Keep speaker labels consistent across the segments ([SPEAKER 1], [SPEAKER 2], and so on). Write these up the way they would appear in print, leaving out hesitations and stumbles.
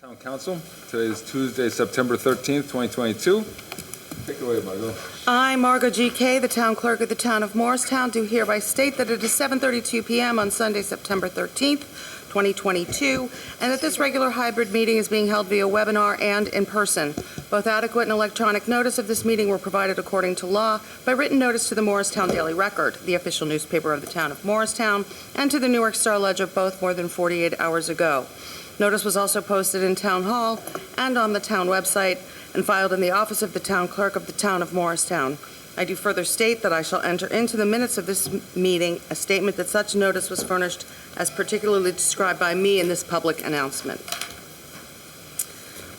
[SPEAKER 1] Town Council. Today is Tuesday, September 13th, 2022. Take it away, Margot.
[SPEAKER 2] I, Margot G.K., the Town Clerk of the Town of Morristown, do hereby state that it is 7:32 p.m. on Sunday, September 13th, 2022, and that this regular hybrid meeting is being held via webinar and in person. Both adequate and electronic notice of this meeting were provided according to law by written notice to the Morristown Daily Record, the official newspaper of the Town of Morristown, and to the Newark Star-Ledger, both more than 48 hours ago. Notice was also posted in Town Hall and on the town website and filed in the office of the Town Clerk of the Town of Morristown. I do further state that I shall enter into the minutes of this meeting a statement that such notice was furnished as particularly described by me in this public announcement.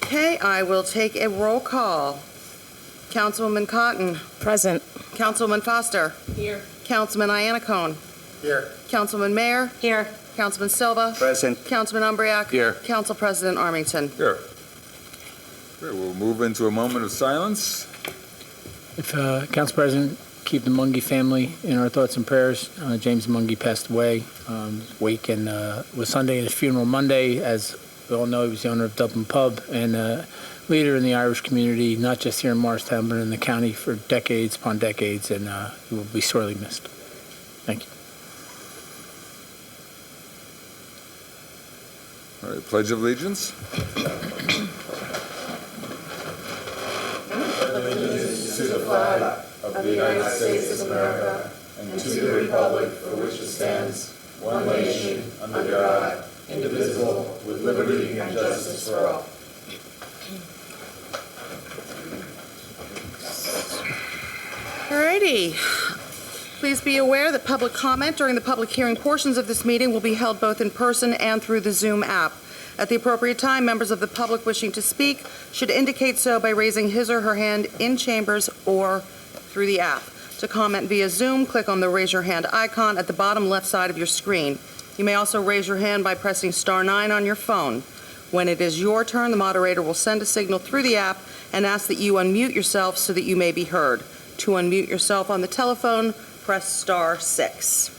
[SPEAKER 2] Okay, I will take a roll call. Councilwoman Cotton.
[SPEAKER 3] Present.
[SPEAKER 2] Councilwoman Foster.
[SPEAKER 3] Here.
[SPEAKER 2] Councilman Iannacone.
[SPEAKER 4] Here.
[SPEAKER 2] Councilman Mayer.
[SPEAKER 3] Here.
[SPEAKER 2] Councilman Silva.
[SPEAKER 4] Present.
[SPEAKER 2] Councilman Umbriak.
[SPEAKER 4] Here.
[SPEAKER 2] Council President Armington.
[SPEAKER 1] Here. Okay, we'll move into a moment of silence.
[SPEAKER 5] If Council President, keep the Mungie family in our thoughts and prayers. James Mungie passed away. Wake and was Sunday and his funeral Monday. As we all know, he was the owner of Dublin Pub and leader in the Irish community, not just here in Morristown, but in the county for decades upon decades, and he will be sorely missed. Thank you.
[SPEAKER 1] All right, Pledge of Allegiance.
[SPEAKER 6] To the flag of the United States of America and to the republic for which it stands, one nation, under God, indivisible, with liberty and justice for all.
[SPEAKER 2] Alrighty. Please be aware that public comment during the public hearing portions of this meeting will be held both in person and through the Zoom app. At the appropriate time, members of the public wishing to speak should indicate so by raising his or her hand in chambers or through the app. To comment via Zoom, click on the Raise Your Hand icon at the bottom left side of your screen. You may also raise your hand by pressing *9 on your phone. When it is your turn, the moderator will send a signal through the app and ask that you unmute yourself so that you may be heard. To unmute yourself on the telephone, press *6.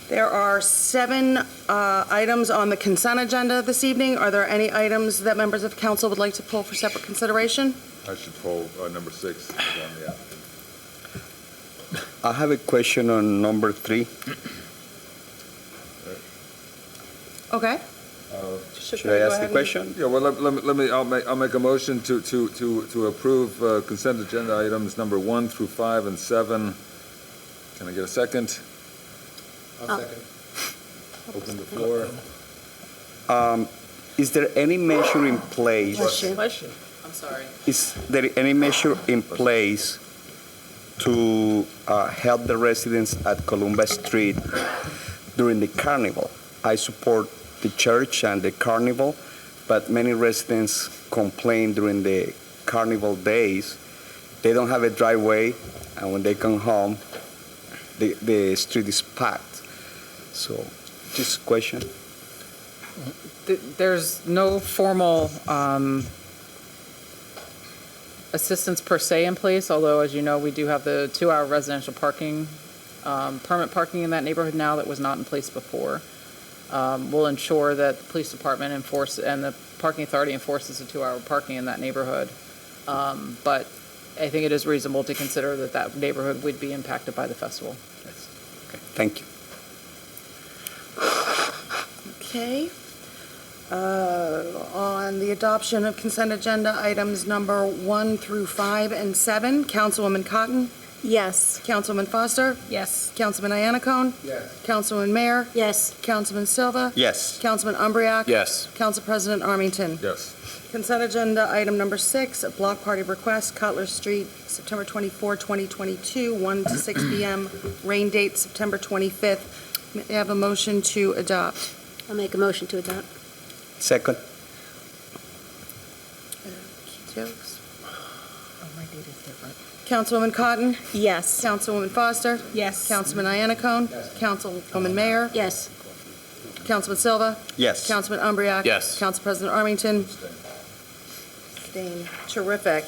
[SPEAKER 2] There are 7 items on the consent agenda this evening. Are there any items that members of council would like to pull for separate consideration?
[SPEAKER 1] I should pull number 6 on the app.
[SPEAKER 4] I have a question on number 3.
[SPEAKER 2] Okay.
[SPEAKER 4] Should I ask the question?
[SPEAKER 1] Yeah, well, I'll make a motion to approve consent agenda items number 1 through 5 and 7. Can I get a second?
[SPEAKER 4] I'll second. Open the floor. Is there any measure in place?
[SPEAKER 3] Question. I'm sorry.
[SPEAKER 4] Is there any measure in place to help the residents at Columbus Street during the carnival? I support the church and the carnival, but many residents complain during the carnival days. They don't have a driveway, and when they come home, the street is packed. So, just a question.
[SPEAKER 3] There's no formal assistance per se in place, although, as you know, we do have the 2-hour residential parking, permit parking in that neighborhood now that was not in place before. We'll ensure that the police department and the parking authority enforces the 2-hour parking in that neighborhood. But I think it is reasonable to consider that that neighborhood would be impacted by the festival.
[SPEAKER 4] Yes. Okay. Thank you.
[SPEAKER 2] Okay. On the adoption of consent agenda items number 1 through 5 and 7, Councilwoman Cotton.
[SPEAKER 3] Yes.
[SPEAKER 2] Councilman Foster.
[SPEAKER 3] Yes.
[SPEAKER 2] Councilman Iannacone.
[SPEAKER 4] Yes.
[SPEAKER 2] Councilman Mayer.
[SPEAKER 3] Yes.
[SPEAKER 2] Councilman Silva.
[SPEAKER 4] Yes.
[SPEAKER 2] Councilman Umbriak.
[SPEAKER 4] Yes.
[SPEAKER 2] Council President Armington.
[SPEAKER 1] Yes.
[SPEAKER 2] Consent agenda item number 6, a block party request, Cutler Street, September 24, 2022, 1 to 6 p.m. Rain date September 25th. May I have a motion to adopt?
[SPEAKER 7] I'll make a motion to adopt.
[SPEAKER 4] Second.
[SPEAKER 2] Okey-dokes. Councilwoman Cotton.
[SPEAKER 3] Yes.
[SPEAKER 2] Councilwoman Foster.
[SPEAKER 3] Yes.
[SPEAKER 2] Councilman Iannacone. Councilwoman Mayer.
[SPEAKER 7] Yes.
[SPEAKER 2] Councilman Silva.
[SPEAKER 4] Yes.
[SPEAKER 2] Councilman Umbriak.
[SPEAKER 4] Yes.
[SPEAKER 2] Council President Armington. Abstain. Terrific.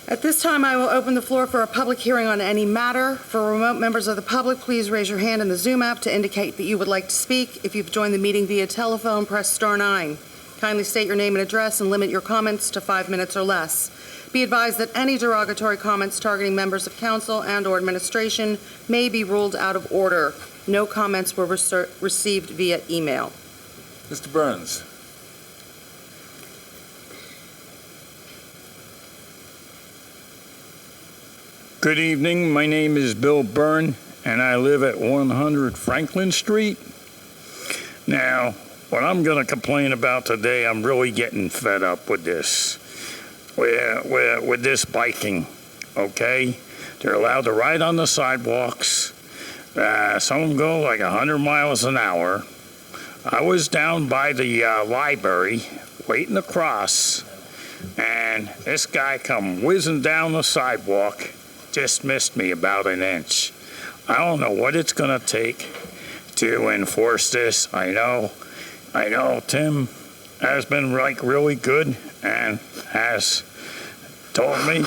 [SPEAKER 2] At this time, I will open the floor for a public hearing on any matter. For remote members of the public, please raise your hand in the Zoom app to indicate that you would like to speak. If you've joined the meeting via telephone, press *9. Kindly state your name and address and limit your comments to 5 minutes or less. Be advised that any derogatory comments targeting members of council and/or administration may be ruled out of order. No comments were received via email.
[SPEAKER 1] Mr. Burns.
[SPEAKER 7] Good evening. My name is Bill Byrne, and I live at 100 Franklin Street. Now, what I'm going to complain about today, I'm really getting fed up with this, with this biking, okay? They're allowed to ride on the sidewalks. Some of them go like 100 miles an hour. I was down by the library waiting to cross, and this guy come whizzing down the sidewalk, just missed me about an inch. I don't know what it's going to take to enforce this. I know Tim has been like really good and has told me,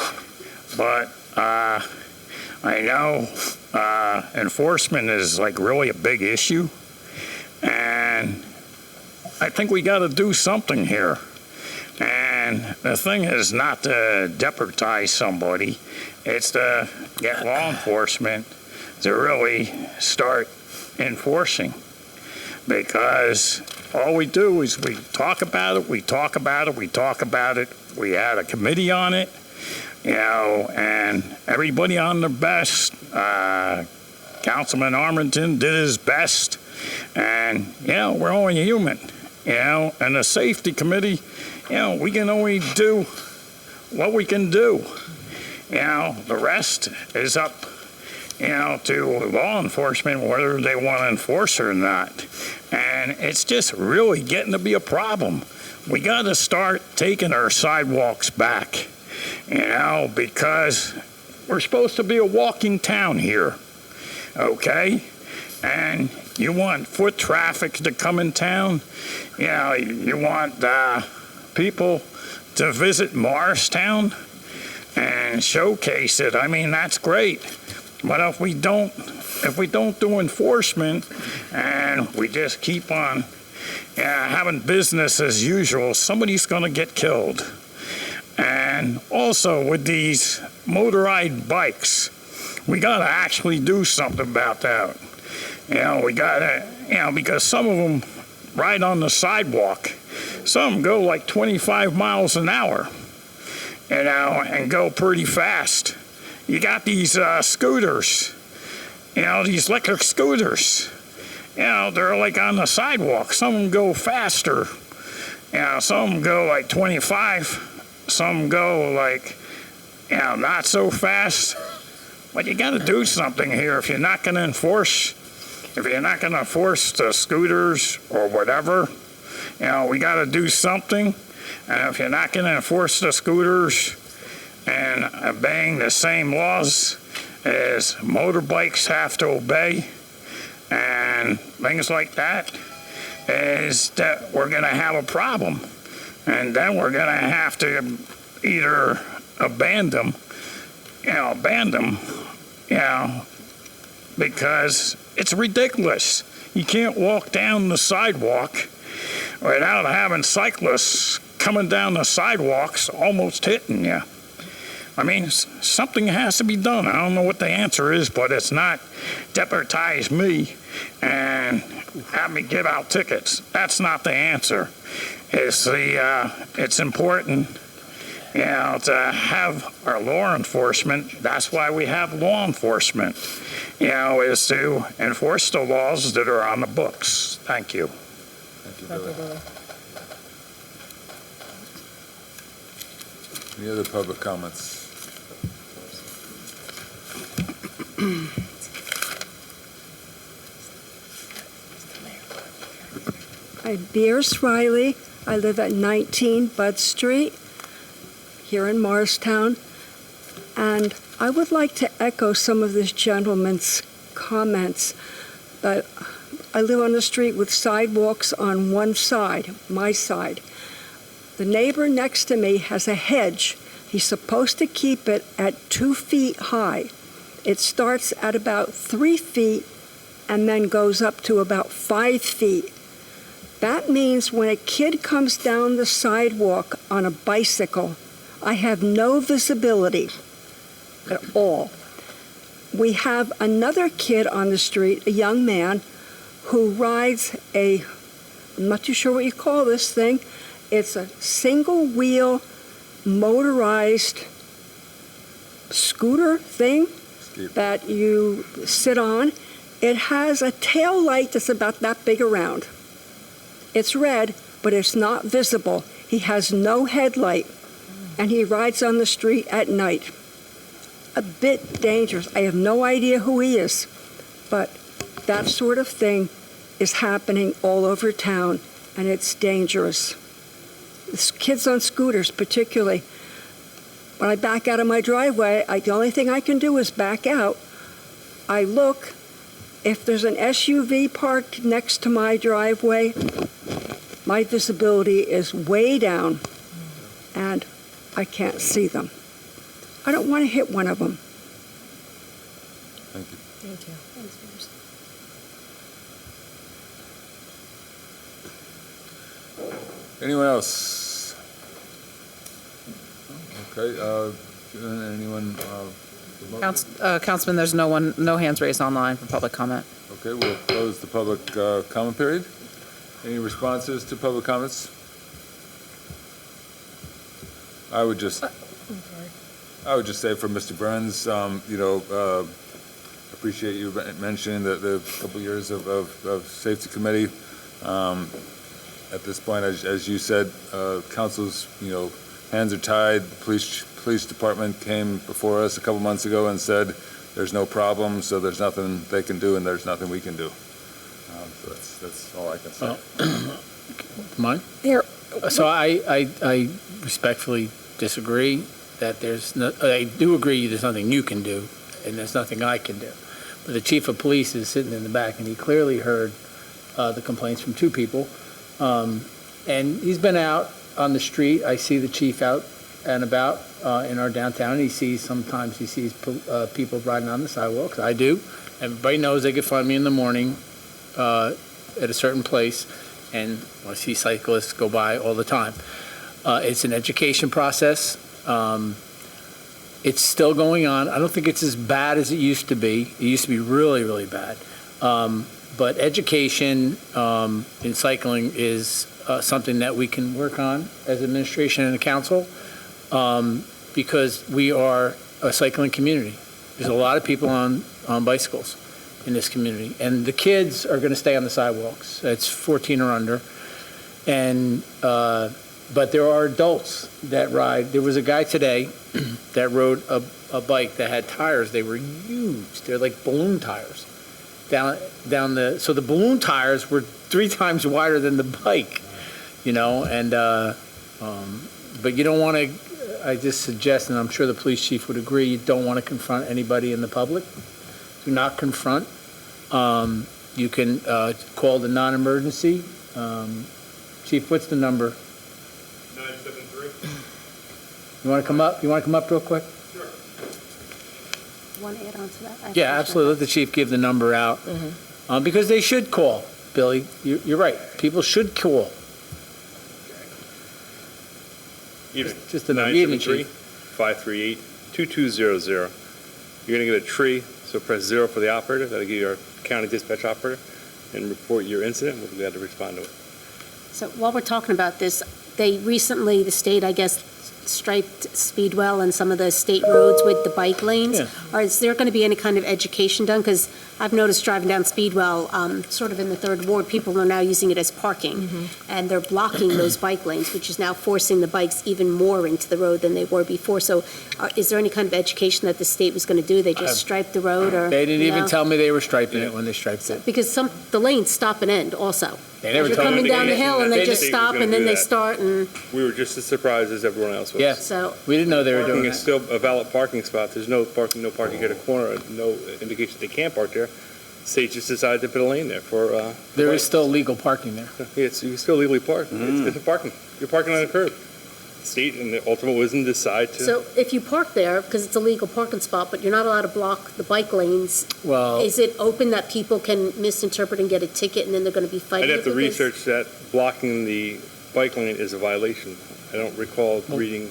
[SPEAKER 7] but I know enforcement is like really a big issue, and I think we got to do something here. And the thing is not to deputize somebody, it's to get law enforcement to really start enforcing. Because all we do is we talk about it, we talk about it, we talk about it. We had a committee on it, you know, and everybody on their best. Councilman Armington did his best, and, you know, we're only human, you know, and the safety committee, you know, we can only do what we can do. You know, the rest is up, you know, to law enforcement, whether they want to enforce it or not. And it's just really getting to be a problem. We got to start taking our sidewalks back, you know, because we're supposed to be a walking town here, okay? And you want foot traffic to come in town, you know, you want people to visit Morristown and showcase it. I mean, that's great. But if we don't do enforcement and we just keep on having business as usual, somebody's going to get killed. And also with these motorized bikes, we got to actually do something about that. You know, we got to, you know, because some of them ride on the sidewalk. Some go like 25 miles an hour, you know, and go pretty fast. You got these scooters, you know, these electric scooters. You know, they're like on the sidewalk. Some of them go faster. You know, some of them go like 25. Some go like, you know, not so fast. But you got to do something here. If you're not going to enforce the scooters or whatever, you know, we got to do something. And if you're not going to enforce the scooters and obeying the same laws as motorbikes have to obey and things like that, is that we're going to have a problem. And then we're going to have to either abandon them, you know, because it's ridiculous. You can't walk down the sidewalk without having cyclists coming down the sidewalks almost hitting you. I mean, something has to be done. I don't know what the answer is, but it's not deputize me and have me give out tickets. That's not the answer. It's important, you know, to have our law enforcement. That's why we have law enforcement, you know, is to enforce the laws that are on the books. Thank you.
[SPEAKER 1] Thank you, Billy. Any other public comments?
[SPEAKER 8] I'm Beers Riley. I live at 19 Bud Street here in Morristown. And I would like to echo some of this gentleman's comments. But I live on the street with sidewalks on one side, my side. The neighbor next to me has a hedge. He's supposed to keep it at 2 feet high. It starts at about 3 feet and then goes up to about 5 feet. That means when a kid comes down the sidewalk on a bicycle, I have no visibility at all. We have another kid on the street, a young man, who rides I'm not too sure what you call this thing. It's a single-wheel motorized scooter thing that you sit on. It has a tail light that's about that big around. It's red, but it's not visible. He has no headlight, and he rides on the street at night. A bit dangerous. I have no idea who he is, but that sort of thing is happening all over town, and it's dangerous. Kids on scooters, particularly. When I back out of my driveway, the only thing I can do is back out. I look. If there's an SUV parked next to my driveway, my visibility is way down, and I can't see them. I don't want to hit one of them.
[SPEAKER 1] Thank you.
[SPEAKER 6] Thank you.
[SPEAKER 1] Anyone else? Okay, anyone?
[SPEAKER 3] Councilman, there's no hands raised online for public comment.
[SPEAKER 1] Okay, we'll close the public comment period. Any responses to public comments? I would just say for Mr. Burns, appreciate you mentioning the couple years of safety committee. At this point, as you said, council's, hands are tied. Police department came before us a couple months ago and said there's no problem, so there's nothing they can do and there's nothing we can do. So that's all I can say.
[SPEAKER 5] Mine? So I respectfully disagree that I do agree there's nothing you can do and there's nothing I can do. But the chief of police is sitting in the back and he clearly heard the complaints from two people. And he's been out on the street. I see the chief out and about in our downtown. Sometimes he sees people riding on the sidewalks. I do. Everybody knows they can find me in the morning at a certain place, and I see cyclists go by all the time. It's an education process. It's still going on. I don't think it's as bad as it used to be. It used to be really, really bad. But education in cycling is something that we can work on as administration and the council because we are a cycling community. There's a lot of people on bicycles in this community. And the kids are going to stay on the sidewalks. It's 14 or under. And but there are adults that ride. There was a guy today that rode a bike that had tires. They were huge. They're like balloon tires. So the balloon tires were 3 times wider than the bike, and but you don't want to, I just suggest, and I'm sure the police chief would agree, you don't want to confront anybody in the public. Do not confront. You can call the non-emergency. Chief, what's the number?
[SPEAKER 9] 973.
[SPEAKER 5] You want to come up? You want to come up real quick?
[SPEAKER 6] Want to add on to that?
[SPEAKER 5] Yeah, absolutely. Let the chief give the number out. Because they should call, Billy. You're right. People should call. Just the
[SPEAKER 9] 973-538-2200. You're going to get a tree, so press 0 for the operator. That'll give you our county dispatch operator and report your incident. We'll be glad to respond to it.
[SPEAKER 6] So while we're talking about this, they recently, the state, I guess, striped Speedwell and some of the state roads with the bike lanes.
[SPEAKER 5] Yeah.
[SPEAKER 6] Is there going to be any kind of education done? Because I've noticed driving down Speedwell, sort of in the third ward, people are now using it as parking. And they're blocking those bike lanes, which is now forcing the bikes even more into the road than they were before. So is there any kind of education that the state was going to do? They just striped the road? Or
[SPEAKER 5] they didn't even tell me they were striping it when they striped it.
[SPEAKER 6] Because the lanes stop and end also.
[SPEAKER 5] They never
[SPEAKER 6] You're
[SPEAKER 5] told me.
[SPEAKER 6] coming down the hill and they just stop and then they
[SPEAKER 9] that.
[SPEAKER 6] start and
[SPEAKER 9] We were just as surprised as everyone else was.
[SPEAKER 5] Yeah.
[SPEAKER 6] so.
[SPEAKER 5] We didn't know they were doing
[SPEAKER 9] Parking is
[SPEAKER 5] that.
[SPEAKER 9] still a valid parking spot. There's no parking at a corner, no indication they can't park there. State just decided to put a lane there for.
[SPEAKER 5] There is still legal parking there.
[SPEAKER 9] You can still legally park. It's a parking. You're parking on a curb. state and the ultimate wisdom decide to.
[SPEAKER 10] So if you park there, because it's a legal parking spot, but you're not allowed to block the bike lanes,
[SPEAKER 5] Well,
[SPEAKER 10] is it open that people can misinterpret and get a ticket and then they're going to be fighting?
[SPEAKER 9] I'd have to
[SPEAKER 10] with this?
[SPEAKER 9] research that blocking the bike lane is a violation. I don't recall reading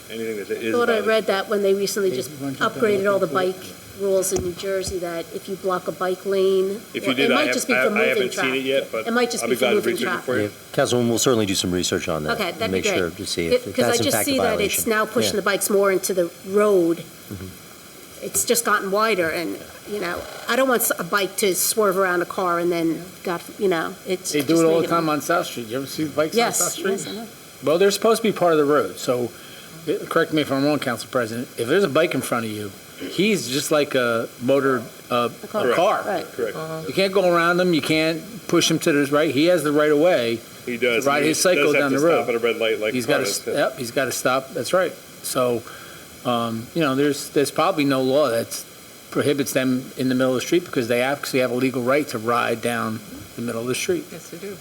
[SPEAKER 9] anything that it
[SPEAKER 10] I
[SPEAKER 9] is a
[SPEAKER 10] thought I
[SPEAKER 9] violation.
[SPEAKER 10] read that when they recently just upgraded all the bike rules in New Jersey, that if you block a bike lane,
[SPEAKER 9] If you
[SPEAKER 10] or
[SPEAKER 9] did,
[SPEAKER 10] it
[SPEAKER 9] I
[SPEAKER 10] might just be for moving
[SPEAKER 9] haven't seen it
[SPEAKER 10] traffic.
[SPEAKER 9] yet, but
[SPEAKER 10] It might just
[SPEAKER 9] I'll
[SPEAKER 10] be
[SPEAKER 9] be
[SPEAKER 10] for
[SPEAKER 9] glad to
[SPEAKER 10] moving
[SPEAKER 9] research it for
[SPEAKER 10] traffic.
[SPEAKER 9] you.
[SPEAKER 11] Councilwoman, we'll certainly do some research on that.
[SPEAKER 10] Okay,
[SPEAKER 11] and
[SPEAKER 10] that'd be
[SPEAKER 11] make sure
[SPEAKER 10] great.
[SPEAKER 11] to see if
[SPEAKER 10] Because
[SPEAKER 11] that's
[SPEAKER 10] I
[SPEAKER 11] in
[SPEAKER 10] just
[SPEAKER 11] fact a
[SPEAKER 10] see that
[SPEAKER 11] violation.
[SPEAKER 10] it's now pushing the bikes more into the road. It's just gotten wider and, I don't want a bike to swerve around a car and then, it's.
[SPEAKER 5] they do
[SPEAKER 10] just
[SPEAKER 5] it all
[SPEAKER 10] made
[SPEAKER 5] the time on South Street. You ever see the bikes on South
[SPEAKER 10] Yes,
[SPEAKER 5] Street?
[SPEAKER 10] yes, I know.
[SPEAKER 5] Well, they're supposed to be part of the road, so, correct me if I'm wrong, Council President, if there's a bike in front of you, he's just like a car.
[SPEAKER 10] Right.
[SPEAKER 9] Correct.
[SPEAKER 5] You can't go around him, you can't push him to the right, he has the right of way.
[SPEAKER 9] He does.
[SPEAKER 5] Ride
[SPEAKER 9] He
[SPEAKER 5] his cycle
[SPEAKER 9] does have
[SPEAKER 5] down
[SPEAKER 9] to
[SPEAKER 5] the road.
[SPEAKER 9] Stop at a red light like
[SPEAKER 5] He's
[SPEAKER 9] a
[SPEAKER 5] got
[SPEAKER 9] car does, too.
[SPEAKER 5] to, he's got to stop, that's right. So, there's probably no law that prohibits them in the middle of the street because they actually have a legal right to ride down the middle of the street.
[SPEAKER 3] Yes, they do.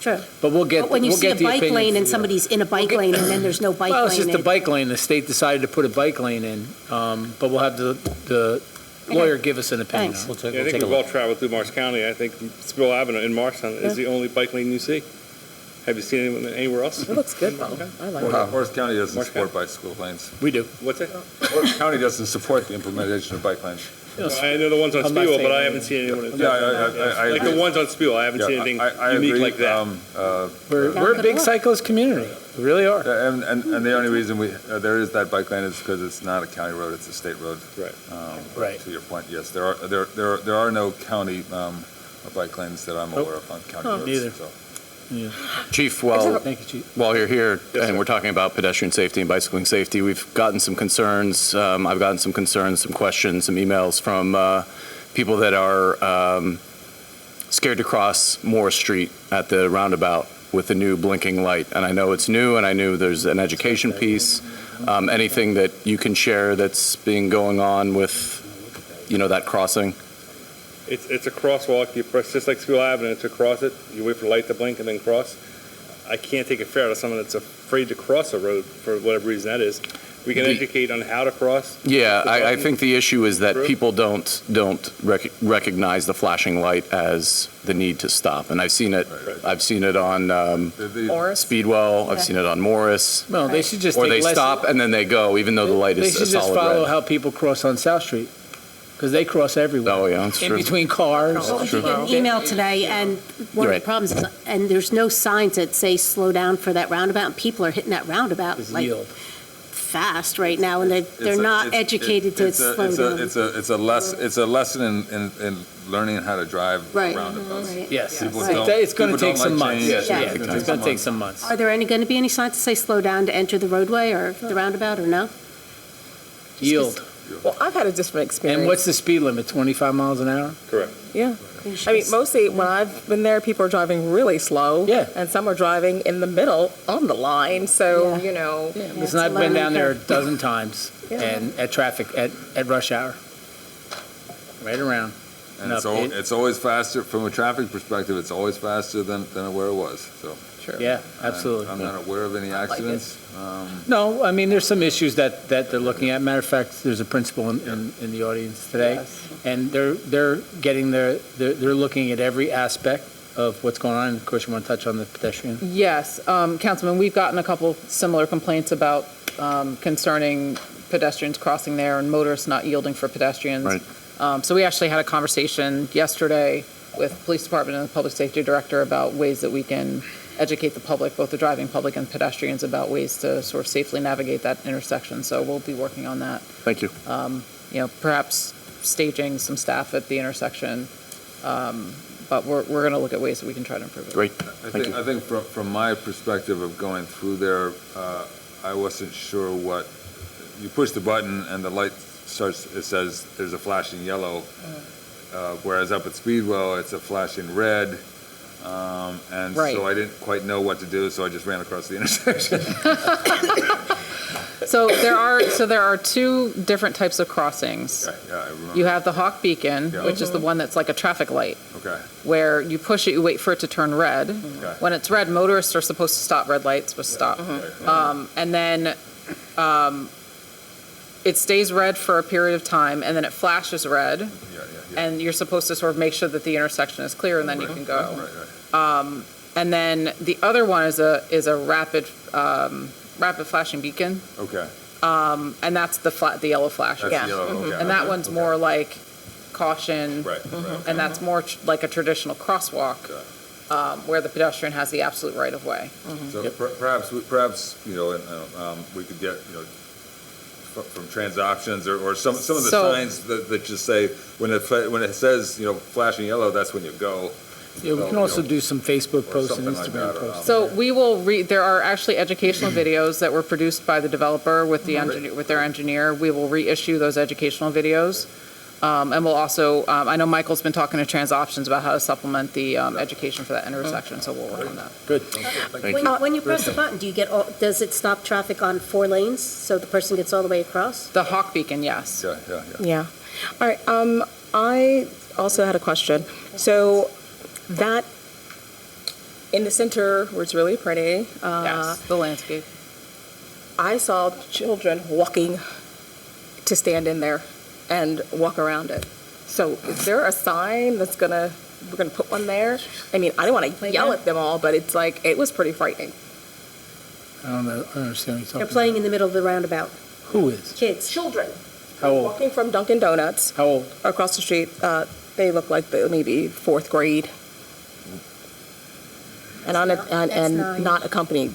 [SPEAKER 10] True.
[SPEAKER 5] But we'll get,
[SPEAKER 10] But when you
[SPEAKER 5] we'll
[SPEAKER 10] see a
[SPEAKER 5] get the
[SPEAKER 10] bike
[SPEAKER 5] opinion
[SPEAKER 10] lane
[SPEAKER 5] from
[SPEAKER 10] and
[SPEAKER 5] you.
[SPEAKER 10] somebody's in a bike lane and then there's no bike lane.
[SPEAKER 5] Well, it's just a
[SPEAKER 10] and-
[SPEAKER 5] bike lane. The state decided to put a bike lane in, but we'll have the lawyer give us an opinion.
[SPEAKER 10] Thanks.
[SPEAKER 5] on it.
[SPEAKER 11] We'll
[SPEAKER 9] Yeah, I
[SPEAKER 11] take
[SPEAKER 9] think
[SPEAKER 11] a
[SPEAKER 9] we've all
[SPEAKER 11] look.
[SPEAKER 9] traveled through Morris County. I think Spill Avenue in Morristown is the only bike lane you see. Have you seen anyone anywhere else?
[SPEAKER 3] It looks good, though. I like it.
[SPEAKER 1] Morris County doesn't
[SPEAKER 9] Morris
[SPEAKER 1] support
[SPEAKER 9] County.
[SPEAKER 1] bicycle lanes.
[SPEAKER 5] We do.
[SPEAKER 9] What's it?
[SPEAKER 1] Morris County doesn't support the implementation of bike lanes.
[SPEAKER 9] I know the ones on
[SPEAKER 5] I'm not
[SPEAKER 9] Spiel, but
[SPEAKER 5] saying
[SPEAKER 9] I haven't seen anyone.
[SPEAKER 1] Yeah, I
[SPEAKER 9] Like the
[SPEAKER 1] agree.
[SPEAKER 9] ones on Spiel, I haven't seen
[SPEAKER 1] Yeah,
[SPEAKER 9] anything
[SPEAKER 1] I
[SPEAKER 9] unique
[SPEAKER 1] agree.
[SPEAKER 9] like that.
[SPEAKER 5] We're a big cyclist community. We really are.
[SPEAKER 1] And the only reason there is that bike lane is because it's not a county road, it's a state road.
[SPEAKER 9] Right.
[SPEAKER 5] Right.
[SPEAKER 1] To your point, yes, there are no county bike lanes that I'm aware of on county roads.
[SPEAKER 5] neither.
[SPEAKER 1] so.
[SPEAKER 12] Chief, well,
[SPEAKER 5] Thank you, Chief.
[SPEAKER 12] while you're here
[SPEAKER 9] Yes, sir.
[SPEAKER 12] and we're talking about pedestrian safety and bicycling safety, we've gotten some concerns. I've gotten some concerns, some questions, some emails from people that are scared to cross Moore Street at the roundabout with the new blinking light. And I know it's new, and I knew there's an education piece. Anything that you can share that's been going on with, that crossing?
[SPEAKER 9] It's a crosswalk. You press, just like Spiel Avenue, to cross it, you wait for the light to blink and then cross. I can't take it fair to someone that's afraid to cross a road for whatever reason that is. We can educate on how to cross.
[SPEAKER 12] Yeah,
[SPEAKER 9] The
[SPEAKER 12] I
[SPEAKER 9] button.
[SPEAKER 12] think the issue is that
[SPEAKER 9] True.
[SPEAKER 12] people don't recognize the flashing light as the need to stop. And I've seen it.
[SPEAKER 9] Right.
[SPEAKER 12] I've seen it on
[SPEAKER 3] Morris?
[SPEAKER 12] Speedwell. I've seen it on Morris.
[SPEAKER 5] No, they should just
[SPEAKER 12] Or
[SPEAKER 5] take
[SPEAKER 12] they
[SPEAKER 5] less.
[SPEAKER 12] stop and then they go, even though the light
[SPEAKER 5] They
[SPEAKER 12] is a
[SPEAKER 5] should just
[SPEAKER 12] solid
[SPEAKER 5] follow
[SPEAKER 12] red.
[SPEAKER 5] how people cross on South Street, because they cross everywhere.
[SPEAKER 12] Oh, yeah, that's
[SPEAKER 5] In
[SPEAKER 12] true.
[SPEAKER 5] between cars.
[SPEAKER 10] Well, we did get an email today, and one of
[SPEAKER 12] Right.
[SPEAKER 10] the problems is, and there's no signs that say slow down for that roundabout, and people are hitting that roundabout
[SPEAKER 5] Is
[SPEAKER 10] like
[SPEAKER 5] yield.
[SPEAKER 10] fast right now, and they're
[SPEAKER 1] It's a-
[SPEAKER 10] not
[SPEAKER 1] it's-
[SPEAKER 10] educated to
[SPEAKER 1] it's a-
[SPEAKER 10] slow
[SPEAKER 1] it's a-
[SPEAKER 10] down.
[SPEAKER 1] It's a lesson in learning how to drive
[SPEAKER 10] Right.
[SPEAKER 1] roundabouts.
[SPEAKER 10] Right.
[SPEAKER 5] Yes.
[SPEAKER 1] People
[SPEAKER 10] Right.
[SPEAKER 1] don't-
[SPEAKER 5] It's going to
[SPEAKER 1] people
[SPEAKER 5] take
[SPEAKER 1] don't
[SPEAKER 5] some
[SPEAKER 1] like
[SPEAKER 5] months.
[SPEAKER 1] change.
[SPEAKER 10] Yeah.
[SPEAKER 5] Yeah, it's going to take some months.
[SPEAKER 10] Are there going to be any signs to say slow down to enter the roadway or the roundabout, or no?
[SPEAKER 5] Yield.
[SPEAKER 13] Well, I've had a different experience.
[SPEAKER 5] And what's the speed limit, 25 miles an hour?
[SPEAKER 9] Correct.
[SPEAKER 13] Yeah. I mean, mostly when I've been there, people are driving really slow.
[SPEAKER 5] Yeah.
[SPEAKER 13] And some are driving in the middle on the line. So,
[SPEAKER 10] Yeah.
[SPEAKER 5] Listen,
[SPEAKER 10] it's a
[SPEAKER 5] I've been
[SPEAKER 10] learning
[SPEAKER 5] down there a
[SPEAKER 10] curve.
[SPEAKER 5] dozen times,
[SPEAKER 13] Yeah.
[SPEAKER 5] and at traffic, at rush hour. Right around.
[SPEAKER 1] And
[SPEAKER 5] No,
[SPEAKER 1] it's always faster, from a traffic perspective, it's always faster than where it was, so.
[SPEAKER 5] Yeah, absolutely.
[SPEAKER 1] I'm not aware of any accidents.
[SPEAKER 5] No, I mean, there's some issues that they're looking at. Matter of fact, there's a principal in the audience today, and they're looking at every aspect of what's going on. Of course, you want to touch on the pedestrian.
[SPEAKER 3] Yes, Councilman, we've gotten a couple similar complaints about concerning pedestrians crossing there and motorists not yielding for pedestrians.
[SPEAKER 12] Right.
[SPEAKER 3] So we actually had a conversation yesterday with the police department and the public safety director about ways that we can educate the public, both the driving public and pedestrians, about ways to sort of safely navigate that intersection. So we'll be working on that.
[SPEAKER 12] Thank you.
[SPEAKER 3] Perhaps staging some staff at the intersection. But we're going to look at ways that we can try to improve it.
[SPEAKER 12] Great.
[SPEAKER 1] I think from my perspective of going through there, I wasn't sure what, you push the button and the light starts, it says there's a flashing yellow, whereas up at Speedwell, it's a flashing red. And
[SPEAKER 3] Right.
[SPEAKER 1] so I didn't quite know what to do, so I just ran across the intersection.
[SPEAKER 3] So there are two different types of crossings.
[SPEAKER 1] Yeah, I remember.
[SPEAKER 3] You have the Hawk Beacon,
[SPEAKER 1] Yeah.
[SPEAKER 3] which is the one that's like a traffic light,
[SPEAKER 1] Okay,
[SPEAKER 3] where you push it, you wait for it to turn red.
[SPEAKER 1] okay.
[SPEAKER 3] When it's red, motorists are supposed to stop, red lights will stop. And then it stays red for a period of time, and then it flashes red,
[SPEAKER 1] Yeah, yeah.
[SPEAKER 3] and you're supposed to sort of make sure that the intersection is clear, and then you can go.
[SPEAKER 1] Right, right.
[SPEAKER 3] And then the other one is a rapid flashing beacon,
[SPEAKER 1] Okay.
[SPEAKER 3] and that's the yellow flash.
[SPEAKER 1] That's the yellow, okay.
[SPEAKER 3] And that one's more like caution,
[SPEAKER 1] Right, right.
[SPEAKER 3] and that's more like a traditional crosswalk, where the pedestrian has the absolute right of way.
[SPEAKER 1] So perhaps, you know, we could get, you know, from trans options or some of the
[SPEAKER 3] So-
[SPEAKER 1] signs that just say, when it says, you know, flashing yellow, that's when you go.
[SPEAKER 5] Yeah, we
[SPEAKER 1] So,
[SPEAKER 5] can
[SPEAKER 1] you
[SPEAKER 5] also
[SPEAKER 1] know,
[SPEAKER 5] do some Facebook
[SPEAKER 1] or
[SPEAKER 5] posts and
[SPEAKER 1] something like
[SPEAKER 5] Instagram
[SPEAKER 1] that, or,
[SPEAKER 5] posts.
[SPEAKER 3] So we will there are actually educational videos that were produced by the developer with the engineer, with their engineer. We will reissue those educational videos. And we'll also, I know Michael's been talking to Trans Options about how to supplement the education for that intersection, so we'll work on that.
[SPEAKER 5] Good.
[SPEAKER 10] When you press the button, does it stop traffic on 4 lanes, so the person gets all the way across?
[SPEAKER 3] The Hawk Beacon, yes.
[SPEAKER 1] Yeah, yeah, yeah.
[SPEAKER 13] Yeah. All right. I also had a question. So that in the center where it's really pretty,
[SPEAKER 3] Yes, the landscape.
[SPEAKER 13] I saw children walking to stand in there and walk around it. So is there a sign we're gonna put one there? I mean, I don't want to yell at them all, but it's like, it was pretty frightening.
[SPEAKER 5] I don't know, I don't understand what you're
[SPEAKER 10] They're
[SPEAKER 5] talking about.
[SPEAKER 10] playing in the middle of the roundabout.
[SPEAKER 5] Who is?
[SPEAKER 10] Kids.
[SPEAKER 13] Children.
[SPEAKER 5] How old?
[SPEAKER 13] Walking from Dunkin' Donuts
[SPEAKER 5] How old?
[SPEAKER 13] across the street. They look like maybe 4th grade. And
[SPEAKER 10] nice.
[SPEAKER 13] not accompanied.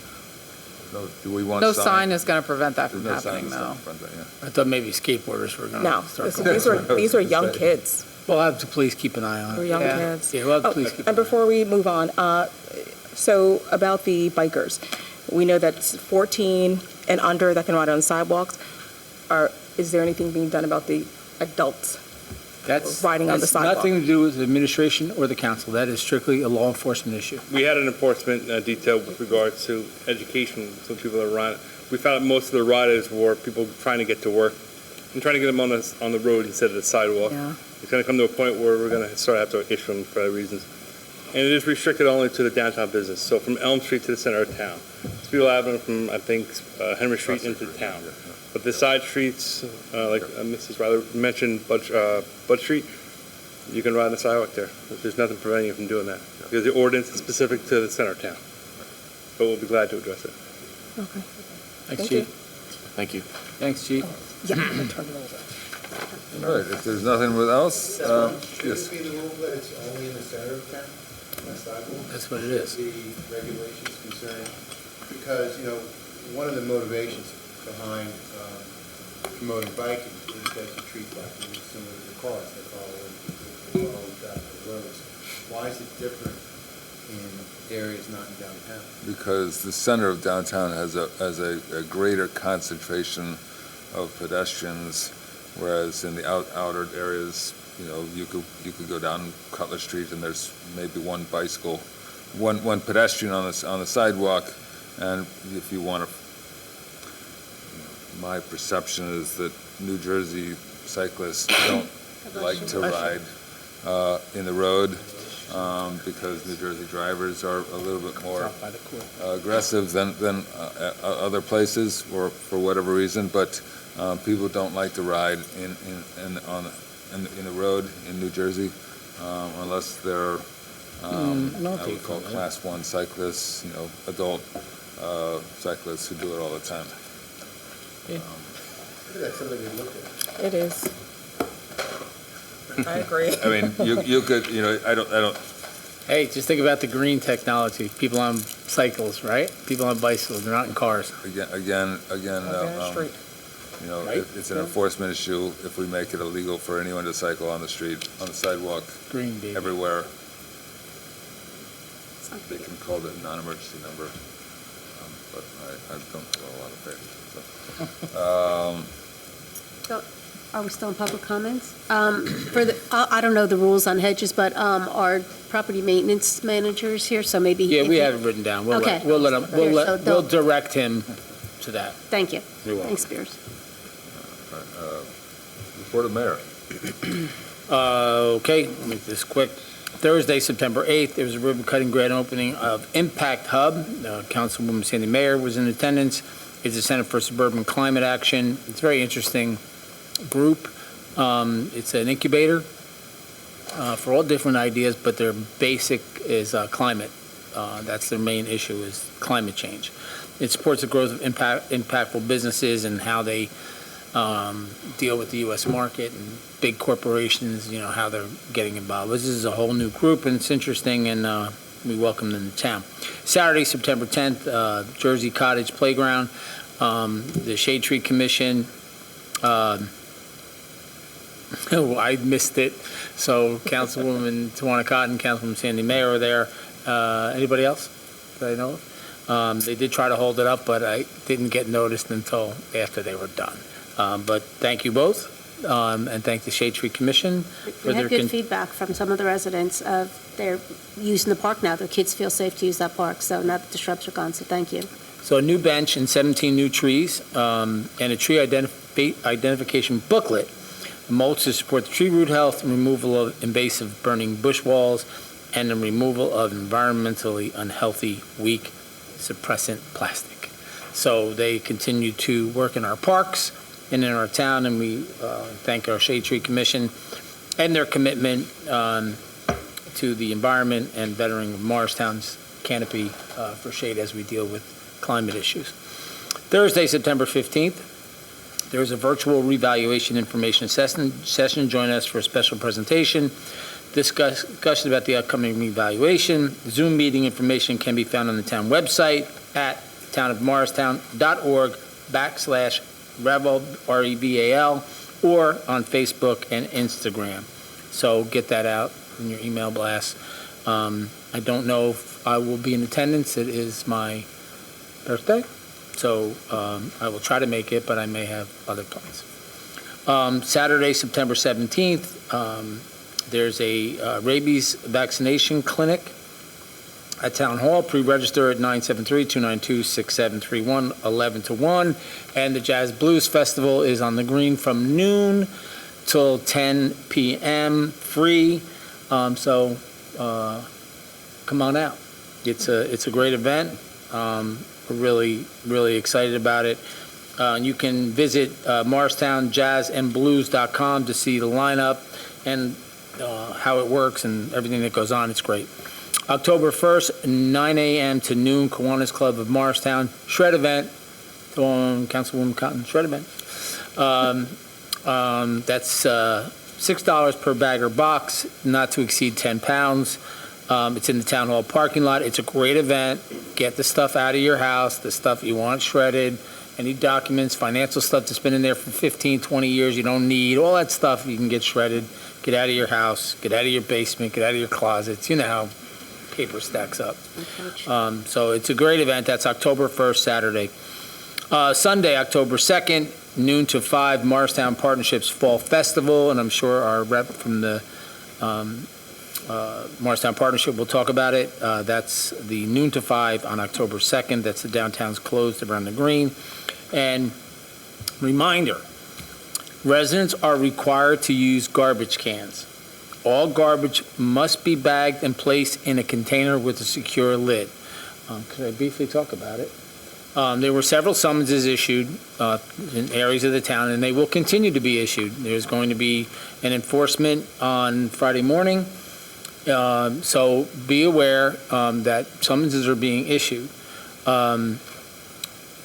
[SPEAKER 1] No, do we want
[SPEAKER 3] No sign is going to prevent that
[SPEAKER 1] There's
[SPEAKER 3] from
[SPEAKER 1] no sign
[SPEAKER 3] happening,
[SPEAKER 1] that's
[SPEAKER 3] though.
[SPEAKER 1] in front of it,
[SPEAKER 5] I thought maybe skateboarders were going
[SPEAKER 13] No,
[SPEAKER 5] to start.
[SPEAKER 13] these are young kids.
[SPEAKER 5] We'll have the police keep an eye on
[SPEAKER 13] They're
[SPEAKER 5] it.
[SPEAKER 13] young
[SPEAKER 3] Yeah.
[SPEAKER 13] kids.
[SPEAKER 5] Yeah, we'll have the
[SPEAKER 13] Oh,
[SPEAKER 5] police keep
[SPEAKER 13] and before we move on, so about the bikers, we know that's 14 and under that can ride on sidewalks. Is there anything being done about the adults?
[SPEAKER 5] That's
[SPEAKER 13] riding on the sidewalk.
[SPEAKER 5] nothing to do with the administration or the council. That is strictly a law enforcement issue.
[SPEAKER 9] We had an enforcement detail with regards to education, so people that ride. We found that most of the riders were people trying to get to work and trying to get them on the road instead of the sidewalk.
[SPEAKER 13] Yeah.
[SPEAKER 9] It's going to come to a point where we're going to have to issue them for that reason. And it is restricted only to the downtown business, so from Elm Street to the center of town. People Avenue from, I think, Henry Street into town. But the side streets, like Mrs. Riley mentioned, Bud Street, you can ride on the sidewalk there. There's nothing preventing you from doing that. Because the ordinance is specific to the center of town. But we'll be glad to address it.
[SPEAKER 13] Okay.
[SPEAKER 5] Thanks,
[SPEAKER 13] Thank you.
[SPEAKER 5] Chief.
[SPEAKER 12] Thank you.
[SPEAKER 5] Thanks, Chief.
[SPEAKER 13] Yeah, I'm gonna turn it over.
[SPEAKER 1] All right, if there's nothing else, yes.
[SPEAKER 6] Should it be the rule that it's only in the center of town, on the sidewalk?
[SPEAKER 5] That's what it is.
[SPEAKER 6] The regulations concerning, because, you know, one of the motivations behind promoting biking is that you treat biking similar to the cars that follow traffic roads. Why is it different in areas not in downtown?
[SPEAKER 1] Because the center of downtown has a greater concentration of pedestrians, whereas in the outer areas, you know, you could go down Cutler Street and there's maybe one bicycle, one pedestrian on the sidewalk, and if you want to, my perception is that New Jersey cyclists don't like to ride in the road because New Jersey drivers are a little bit more aggressive than other places or for whatever reason, but people don't like to ride in the road in New Jersey unless they're I would call class 1 cyclists, you know, adult cyclists who do it all the time.
[SPEAKER 6] Maybe that's something we look at.
[SPEAKER 13] It is. I agree.
[SPEAKER 1] I mean, you could, you know, I don't.
[SPEAKER 5] Hey, just think about the green technology. People on cycles, right? People on bicycles, they're not in cars.
[SPEAKER 1] Again,
[SPEAKER 13] Street.
[SPEAKER 1] you know,
[SPEAKER 5] Right?
[SPEAKER 1] it's an enforcement issue if we make it illegal for anyone to cycle on the street, on the sidewalk,
[SPEAKER 5] Green, baby.
[SPEAKER 1] everywhere. They can call it a non-emergency number, but I don't have a lot of faith. So.
[SPEAKER 10] Are we still in public comments? I don't know the rules on hedges, but our property maintenance manager's here, so maybe.
[SPEAKER 5] Yeah,
[SPEAKER 10] if
[SPEAKER 5] we
[SPEAKER 10] you-
[SPEAKER 5] have it written down. We'll
[SPEAKER 10] Okay.
[SPEAKER 5] let him,
[SPEAKER 10] Here, so
[SPEAKER 5] we'll direct him to that.
[SPEAKER 10] Thank you.
[SPEAKER 5] You're welcome.
[SPEAKER 10] Thanks, Spears.
[SPEAKER 1] Report of mayor.
[SPEAKER 5] Okay, let me make this quick. Thursday, September 8th, there was a ribbon cutting grand opening of Impact Hub. Councilwoman Sandy Mayer was in attendance. It's the Center for Suburban Climate Action. It's a very interesting group. It's an incubator for all different ideas, but their basic is climate. That's their main issue, is climate change. It supports the growth of impactful businesses and how they deal with the U.S. market and big corporations, how they're getting involved. This is a whole new group, and it's interesting, and we welcome them to town. Saturday, September 10th, Jersey Cottage Playground, the Shade Tree Commission. I missed it, so Councilwoman Tawana Cotton, Councilwoman Sandy Mayer are there. Anybody else that I know of? They did try to hold it up, but I didn't get noticed until after they were done. But thank you both, and thank the Shade Tree Commission for
[SPEAKER 10] We
[SPEAKER 5] their
[SPEAKER 10] had good feedback from some of the residents of their using the park now. Their kids feel safe to use that park, so now that the shrubs are gone, so thank you.
[SPEAKER 5] So a new bench and 17 new trees, and a tree identification booklet, mulch to support the tree root health and removal of invasive burning bush walls, and the removal of environmentally unhealthy, weak, suppressant plastic. So they continue to work in our parks and in our town, and we thank our Shade Tree Commission and their commitment to the environment and bettering of Morristown's canopy for shade as we deal with climate issues. Thursday, September 15th, there's a virtual revaluation information session. Join us for a special presentation, discussion about the upcoming revaluation. Zoom meeting information can be found on the town website at townofmorristown.org/Reval, R-E-V-A-L, or on Facebook and Instagram. So get that out in your email blast. I don't know if I will be in attendance. It is my birthday, so I will try to make it, but I may have other plans. Saturday, September 17th, there's a rabies vaccination clinic at Town Hall. Pre-register at 973-292-6731, 11 to 1. And the Jazz Blues Festival is on the green from noon till 10 p.m. free. So come on out. It's a great event. We're really excited about it. You can visit morristownjazzandblues.com to see the lineup and how it works and everything that goes on. It's great. October 1st, 9 a.m. to noon, Kiwanis Club of Morristown, shred event. Councilwoman Cotton, shred event. That's $6 per bag or box, not to exceed 10 pounds. It's in the Town Hall parking lot. It's a great event. Get the stuff out of your house, the stuff you want shredded, any documents, financial stuff that's been in there for 15, 20 years you don't need, all that stuff you can get shredded. Get out of your house, get out of your basement, get out of your closets. You know how paper stacks up. So it's a great event. That's October 1st, Saturday. Sunday, October 2nd, noon to 5, Morristown Partnerships Fall Festival, and I'm sure our rep from the Morristown Partnership will talk about it. That's the noon to 5 on October 2nd. That's the downtown's closed around the green. And reminder, residents are required to use garbage cans. All garbage must be bagged and placed in a container with a secure lid. Could I briefly talk about it? There were several summonses issued in areas of the town, and they will continue to be issued. There's going to be an enforcement on Friday morning. So be aware that summonses are being issued.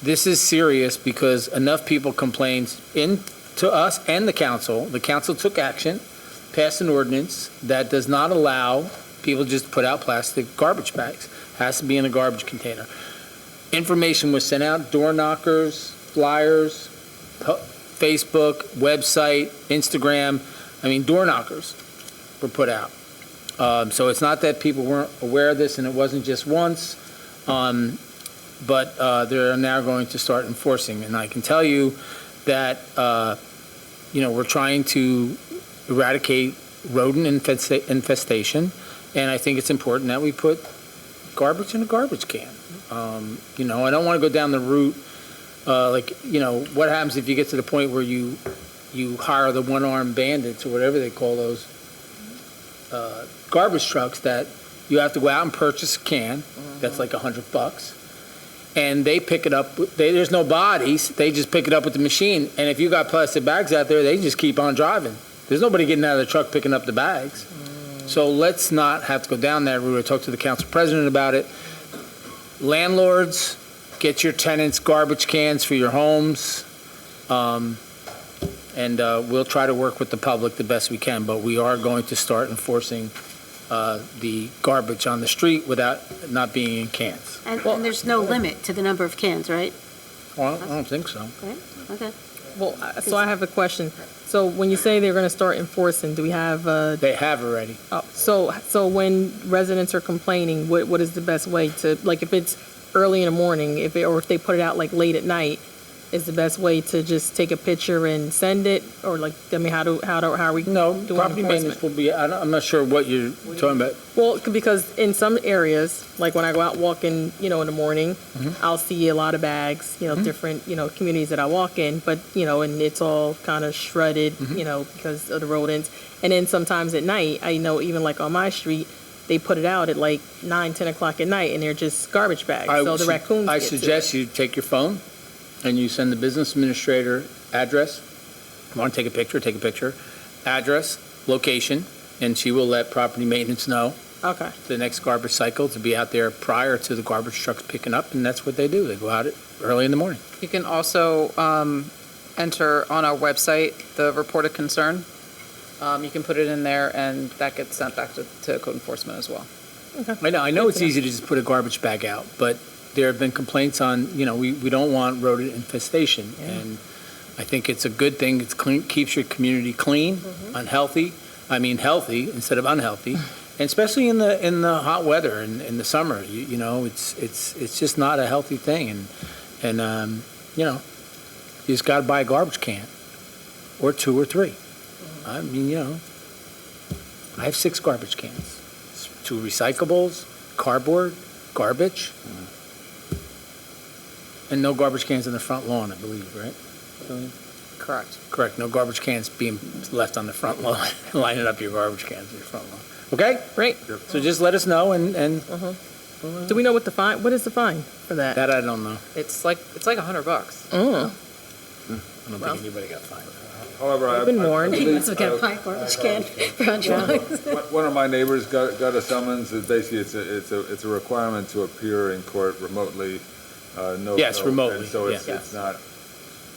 [SPEAKER 5] This is serious because enough people complained to us and the council. The council took action, passed an ordinance that does not allow people just to put out plastic garbage bags. It has to be in a garbage container. Information was sent out, door knockers, flyers, Facebook, website, Instagram. Door knockers were put out. So it's not that people weren't aware of this and it wasn't just once, but they're now going to start enforcing. And I can tell you that, we're trying to eradicate rodent infestation, and I think it's important that we put garbage in a garbage can. I don't want to go down the route What happens if you get to the point where you hire the one-armed bandits or whatever they call those garbage trucks that you have to go out and purchase a can, that's like $100, and they pick it up, there's no bodies, they just pick it up with the machine, and if you got plastic bags out there, they just keep on driving. There's nobody getting out of the truck picking up the bags. So let's not have to go down that route. I talked to the council president about it. Landlords, get your tenants garbage cans for your homes. We'll try to work with the public the best we can, but we are going to start enforcing the garbage on the street without not being in cans.
[SPEAKER 10] And there's no limit to the number of cans, right?
[SPEAKER 5] Well, I don't think so.
[SPEAKER 10] Okay.
[SPEAKER 13] Well, so I have a question. So when you say they're going to start enforcing, do we have?
[SPEAKER 5] They have already.
[SPEAKER 13] Oh, so when residents are complaining, what is the best way to, like, if it's early in the morning, or if they put it out like late at night, is the best way to just take a picture and send it, or like, I mean, how are we?
[SPEAKER 5] No,
[SPEAKER 13] doing
[SPEAKER 5] property maintenance
[SPEAKER 13] enforcement?
[SPEAKER 5] will be. I'm not sure what you're talking about.
[SPEAKER 13] Well, because in some areas, like when I go out walking, in the morning, I'll see a lot of bags, different, communities that I walk in, but, and it's all kind of shredded, because of the rodents. And then sometimes at night, I know even like on my street, they put it out at like 9, 10 o'clock at night, and they're just garbage bags. So the raccoons
[SPEAKER 5] I
[SPEAKER 13] get to it.
[SPEAKER 5] suggest you take your phone and you send the business administrator address. Want to take a picture, address, location, and she will let property maintenance know
[SPEAKER 13] Okay.
[SPEAKER 5] the next garbage cycle to be out there prior to the garbage trucks picking up, and that's what they do. They go out early in the morning.
[SPEAKER 3] You can also enter on our website the report of concern. You can put it in there, and that gets sent back to code enforcement as well.
[SPEAKER 5] I know it's easy to just put a garbage bag out, but there have been complaints on, we don't want rodent infestation, and I think it's a good thing. It's clean, keeps your community clean, healthy instead of unhealthy, and especially in the hot weather and in the summer. It's just not a healthy thing, and you just got to buy a garbage can, or 2 or 3. I mean, I have 6 garbage cans, 2 recyclables, cardboard, garbage. And no garbage cans in the front lawn, I believe, right? Correct. No garbage cans being left on the front lawn, lining up your garbage cans in your front lawn. Okay?
[SPEAKER 13] Great.
[SPEAKER 5] So just let us know, and
[SPEAKER 13] Do we know what is the fine for that?
[SPEAKER 5] that I don't know.
[SPEAKER 3] It's like $100.
[SPEAKER 5] I don't think anybody got fined.
[SPEAKER 1] However,
[SPEAKER 13] I've been warned.
[SPEAKER 10] He must have got a pie garbage can for on drugs.
[SPEAKER 1] One of my neighbors got a summons. Basically, it's a requirement to appear in court remotely.
[SPEAKER 5] Yes, remotely,
[SPEAKER 1] And so
[SPEAKER 5] yeah.
[SPEAKER 1] it's not.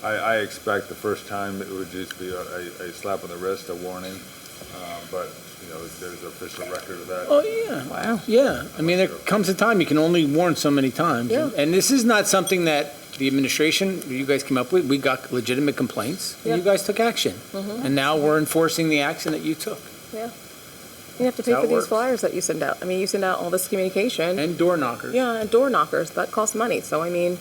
[SPEAKER 1] I expect the first time it would just be a slap on the wrist, a warning. But there's an official record of that.
[SPEAKER 5] Oh, yeah.
[SPEAKER 13] Wow.
[SPEAKER 5] Yeah. I mean, there comes a time you can only warn so many times.
[SPEAKER 13] Yeah.
[SPEAKER 5] And this is not something that the administration, you guys came up with. We got legitimate complaints, and you guys took action. And now we're enforcing the action that you took.
[SPEAKER 13] Yeah. You have to pay
[SPEAKER 5] That's how
[SPEAKER 13] for
[SPEAKER 5] it
[SPEAKER 13] these
[SPEAKER 5] works.
[SPEAKER 13] flyers that you send out. I mean, you send out all this communication.
[SPEAKER 5] And door knockers.
[SPEAKER 13] Yeah, and door knockers. That costs money. So, I mean,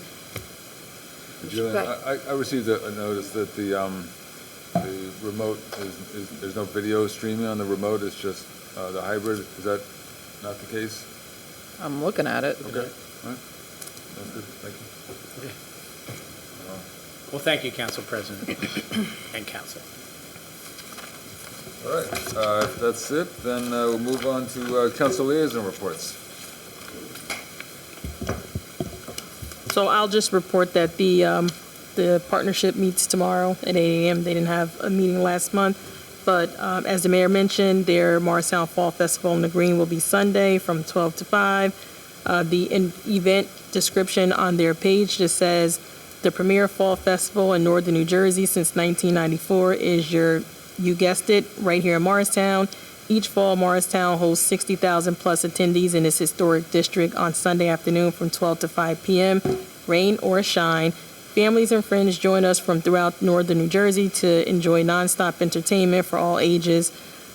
[SPEAKER 1] Julian,
[SPEAKER 13] Right.
[SPEAKER 1] I received a notice that the remote there's no video streaming on the remote. It's just the hybrid. Is that not the case?
[SPEAKER 3] I'm looking at it.
[SPEAKER 1] Okay. All right. That's good. Thank you.
[SPEAKER 5] Well, thank you, Council President and Council.
[SPEAKER 1] All right. If that's it, then we'll move on to council liaison reports.
[SPEAKER 13] so I'll just report that the partnership meets tomorrow at 8 a.m. They didn't have a meeting last month, but as the mayor mentioned, their Morristown Fall Festival in the Green will be Sunday from 12 to 5. The event description on their page just says, the premier fall festival in northern New Jersey since 1994 is you guessed it, right here in Morristown. Each fall, Morristown hosts 60,000 plus attendees in its historic district on Sunday afternoon from 12 to 5 p.m., rain or shine. Families and friends join us from throughout northern New Jersey to enjoy nonstop entertainment for all ages,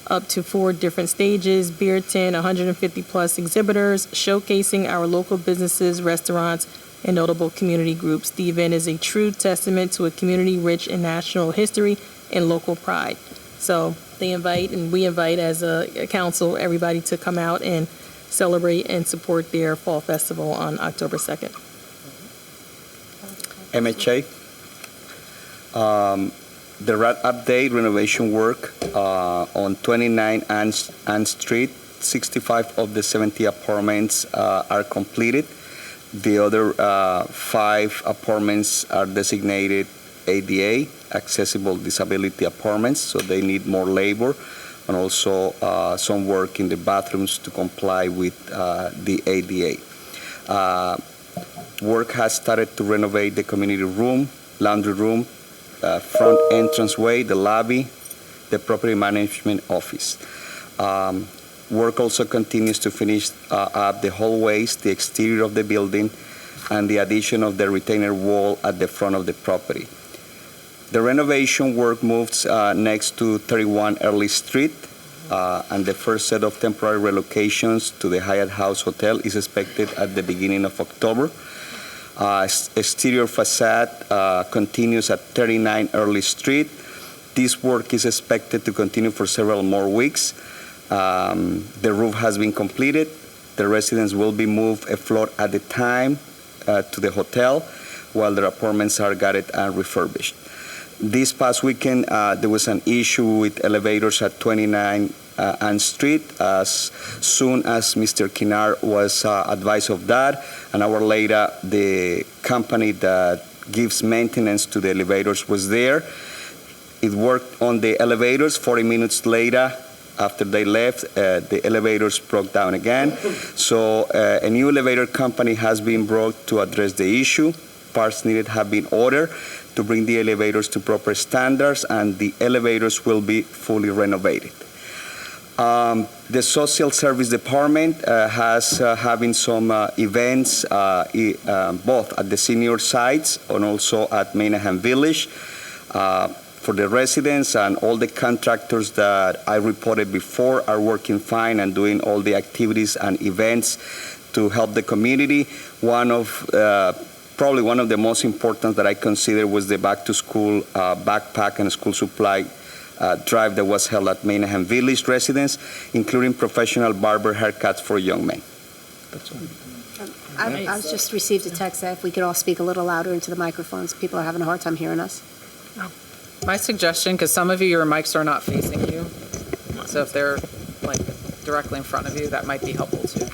[SPEAKER 13] up to 4 different stages, beer tent, 150 plus exhibitors, showcasing our local businesses, restaurants, and notable community groups. The event is a true testament to a community rich in national history and local pride. So they invite, and we invite as a council, everybody to come out and celebrate and support their fall festival on October 2nd.
[SPEAKER 4] MHA. The RAD update renovation work on 29 Ann Street, 65 of the 70 apartments are completed. The other 5 apartments are designated ADA, accessible disability apartments, so they need more labor, and also some work in the bathrooms to comply with the ADA. Work has started to renovate the community room, laundry room, front entranceway, the lobby, the property management office. Work also continues to finish up the hallways, the exterior of the building, and the addition of the retainer wall at the front of the property. The renovation work moves next to 31 Early Street, and the first set of temporary relocations to the Hyatt House Hotel is expected at the beginning of October. Exterior facade continues at 39 Early Street. This work is expected to continue for several more weeks. The roof has been completed. The residents will be moved a floor at a time to the hotel while their apartments are gutted and refurbished. This past weekend, there was an issue with elevators at 29 Ann Street. As soon as Mr. Kinar was advised of that, an hour later, the company that gives maintenance to the elevators was there. It worked on the elevators. 40 minutes later, after they left, the elevators broke down again. So a new elevator company has been brought to address the issue. Parts needed have been ordered to bring the elevators to proper standards, and the elevators will be fully renovated. The Social Service Department has having some events both at the senior sites and also at Maynahan Village. For the residents, and all the contractors that I reported before are working fine and doing all the activities and events to help the community. Probably one of the most important that I consider was the back to school backpack and school supply drive that was held at Maynahan Village residents, including professional barber haircuts for young men. That's all.
[SPEAKER 10] I just received a text that if we could all speak a little louder into the microphones, people are having a hard time hearing us.
[SPEAKER 3] My suggestion, because some of you, your mics are not facing you, so if they're like directly in front of you, that might be helpful too.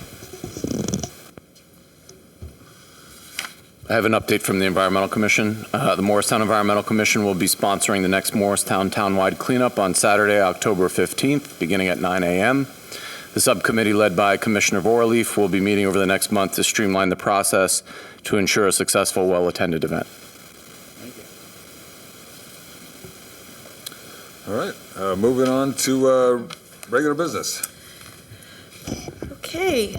[SPEAKER 12] I have an update from the Environmental Commission. The Morristown Environmental Commission will be sponsoring the next Morristown Townwide Cleanup on Saturday, October 15th, beginning at 9 a.m. The subcommittee led by Commissioner Vorleaf will be meeting over the next month to streamline the process to ensure a successful, well-attended event.
[SPEAKER 1] All right, moving on to regular business.
[SPEAKER 2] Okay.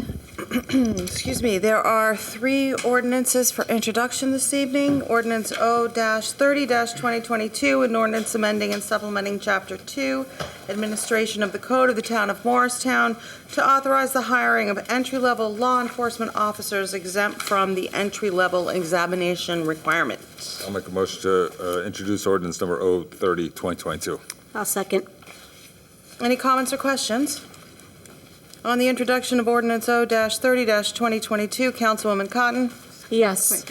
[SPEAKER 2] Excuse me. There are 3 ordinances for introduction this evening. Ordinance O-30-2022, an ordinance amending and supplementing Chapter 2, Administration of the Code of the Town of Morristown, to authorize the hiring of entry-level law enforcement officers exempt from the entry-level examination requirements.
[SPEAKER 1] I'll make a motion to introduce ordinance number O-30-2022.
[SPEAKER 10] I'll second.
[SPEAKER 2] Any comments or questions? On the introduction of ordinance O-30-2022, Councilwoman Cotton?
[SPEAKER 13] Yes.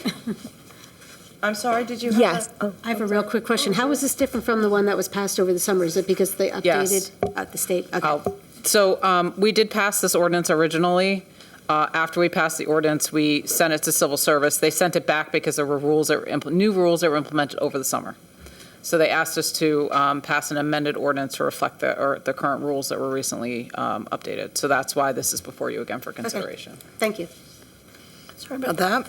[SPEAKER 2] I'm sorry, did you have
[SPEAKER 13] Yes.
[SPEAKER 2] a-
[SPEAKER 10] I have a real quick question. How is this different from the one that was passed over the summer? Is it because they updated at the state? Okay.
[SPEAKER 3] So we did pass this ordinance originally. After we passed the ordinance, we sent it to Civil Service. They sent it back because there were new rules that were implemented over the summer. So they asked us to pass an amended ordinance to reflect the current rules that were recently updated. So that's why this is before you again for consideration.
[SPEAKER 10] Thank you.
[SPEAKER 2] Sorry about that.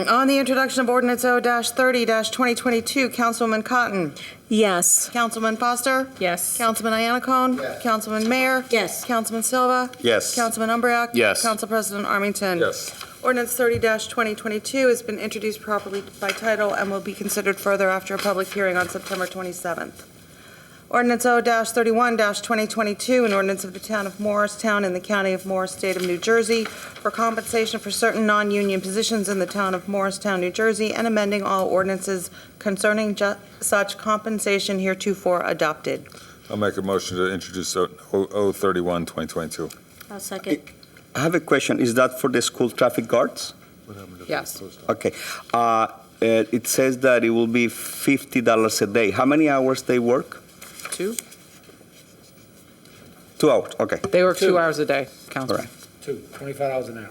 [SPEAKER 2] On the introduction of ordinance O-30-2022, Councilwoman Cotton.
[SPEAKER 13] Yes.
[SPEAKER 2] Councilman Foster.
[SPEAKER 13] Yes.
[SPEAKER 2] Councilman Iannacone.
[SPEAKER 6] Yes.
[SPEAKER 2] Councilman Mayor.
[SPEAKER 10] Yes.
[SPEAKER 2] Councilman Silva.
[SPEAKER 4] Yes.
[SPEAKER 2] Councilman Umbreak.
[SPEAKER 12] Yes.
[SPEAKER 2] Council President Armington.
[SPEAKER 1] Yes.
[SPEAKER 2] Ordinance 30-2022 has been introduced properly by title and will be considered further after a public hearing on September 27th. Ordinance O-31-2022, an ordinance of the Town of Morristown in the County of Morris, State of New Jersey, for compensation for certain non-union positions in the Town of Morristown, New Jersey, and amending all ordinances concerning such compensation heretofore adopted.
[SPEAKER 1] I'll make a motion to introduce O-31-2022.
[SPEAKER 10] I'll second.
[SPEAKER 4] I have a question. Is that for the school traffic guards?
[SPEAKER 3] Yes.
[SPEAKER 4] Okay. it says that it will be $50 a day. How many hours they work?
[SPEAKER 3] 2?
[SPEAKER 4] 2 hours, okay.
[SPEAKER 3] They work 2
[SPEAKER 5] 2.
[SPEAKER 3] hours a day, Councilman.
[SPEAKER 5] $2, $25 an hour.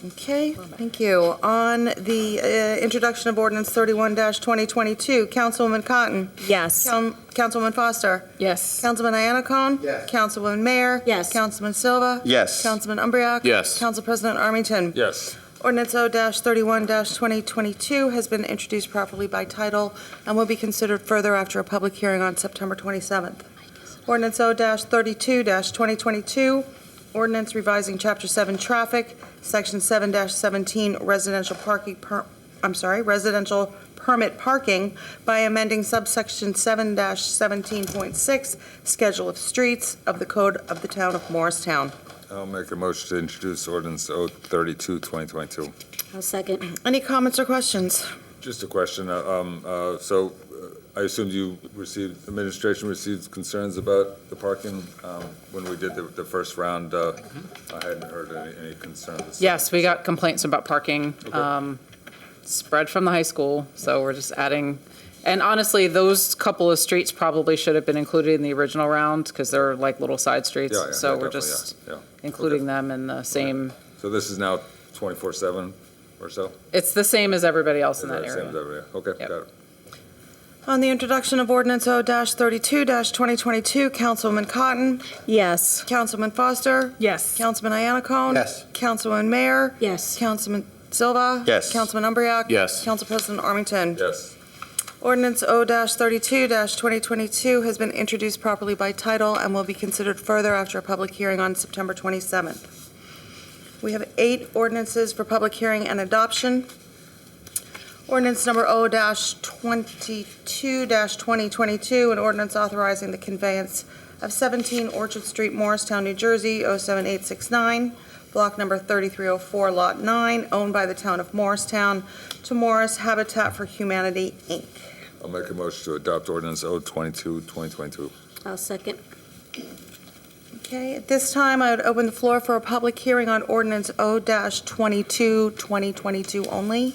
[SPEAKER 2] Okay, thank you. On the introduction of ordinance 31-2022, Councilwoman Cotton.
[SPEAKER 13] Yes.
[SPEAKER 2] Councilwoman Foster.
[SPEAKER 13] Yes.
[SPEAKER 2] Councilman Iannacone.
[SPEAKER 6] Yes.
[SPEAKER 2] Councilwoman Mayer.
[SPEAKER 10] Yes.
[SPEAKER 2] Councilman Silva.
[SPEAKER 4] Yes.
[SPEAKER 2] Councilman Umbreak.
[SPEAKER 12] Yes.
[SPEAKER 2] Council President Armington.
[SPEAKER 1] Yes.
[SPEAKER 2] Ordinance O-31-2022 has been introduced properly by title and will be considered further after a public hearing on September 27th. Ordinance O-32-2022, ordinance revising Chapter 7 Traffic, Section 7-17 residential permit parking by amending subsection 7-17.6 Schedule of Streets of the Code of the Town of Morristown.
[SPEAKER 1] I'll make a motion to introduce ordinance O-32-2022.
[SPEAKER 10] I'll second.
[SPEAKER 2] Any comments or questions?
[SPEAKER 1] Just a question. So I assumed administration received concerns about the parking when we did the first round. I hadn't heard any concerns.
[SPEAKER 3] Yes, we got complaints about parking, spread from the high school, so we're just adding. And honestly, those couple of streets probably should have been included in the original round because they're like little side streets.
[SPEAKER 1] Yeah,
[SPEAKER 3] So we're
[SPEAKER 1] definitely,
[SPEAKER 3] just
[SPEAKER 1] yeah.
[SPEAKER 3] including them in the same,
[SPEAKER 1] So this is now 24/7 or so?
[SPEAKER 3] it's the same as everybody else in that
[SPEAKER 1] Same as
[SPEAKER 3] area.
[SPEAKER 1] every- Okay,
[SPEAKER 3] Yep.
[SPEAKER 1] got it.
[SPEAKER 2] On the introduction of ordinance O-32-2022, Councilwoman Cotton.
[SPEAKER 13] Yes.
[SPEAKER 2] Councilman Foster.
[SPEAKER 13] Yes.
[SPEAKER 2] Councilman Iannacone.
[SPEAKER 6] Yes.
[SPEAKER 2] Councilwoman Mayer.
[SPEAKER 10] Yes.
[SPEAKER 2] Councilman Silva.
[SPEAKER 4] Yes.
[SPEAKER 2] Councilman Umbreak.
[SPEAKER 12] Yes.
[SPEAKER 2] Council President Armington.
[SPEAKER 1] Yes.
[SPEAKER 2] Ordinance O-32-2022 has been introduced properly by title and will be considered further after a public hearing on September 27th. We have 8 ordinances for public hearing and adoption. Ordinance number O-22-2022, an ordinance authorizing the conveyance of 17 Orchard Street, Morristown, New Jersey, 07869, block number 3304, lot 9, owned by the town of Morristown, to Morris Habitat for Humanity, Inc.
[SPEAKER 1] I'll make a motion to adopt ordinance O-22-2022.
[SPEAKER 10] I'll second.
[SPEAKER 2] Okay, at this time, I would open the floor for a public hearing on ordinance O-22-2022 only.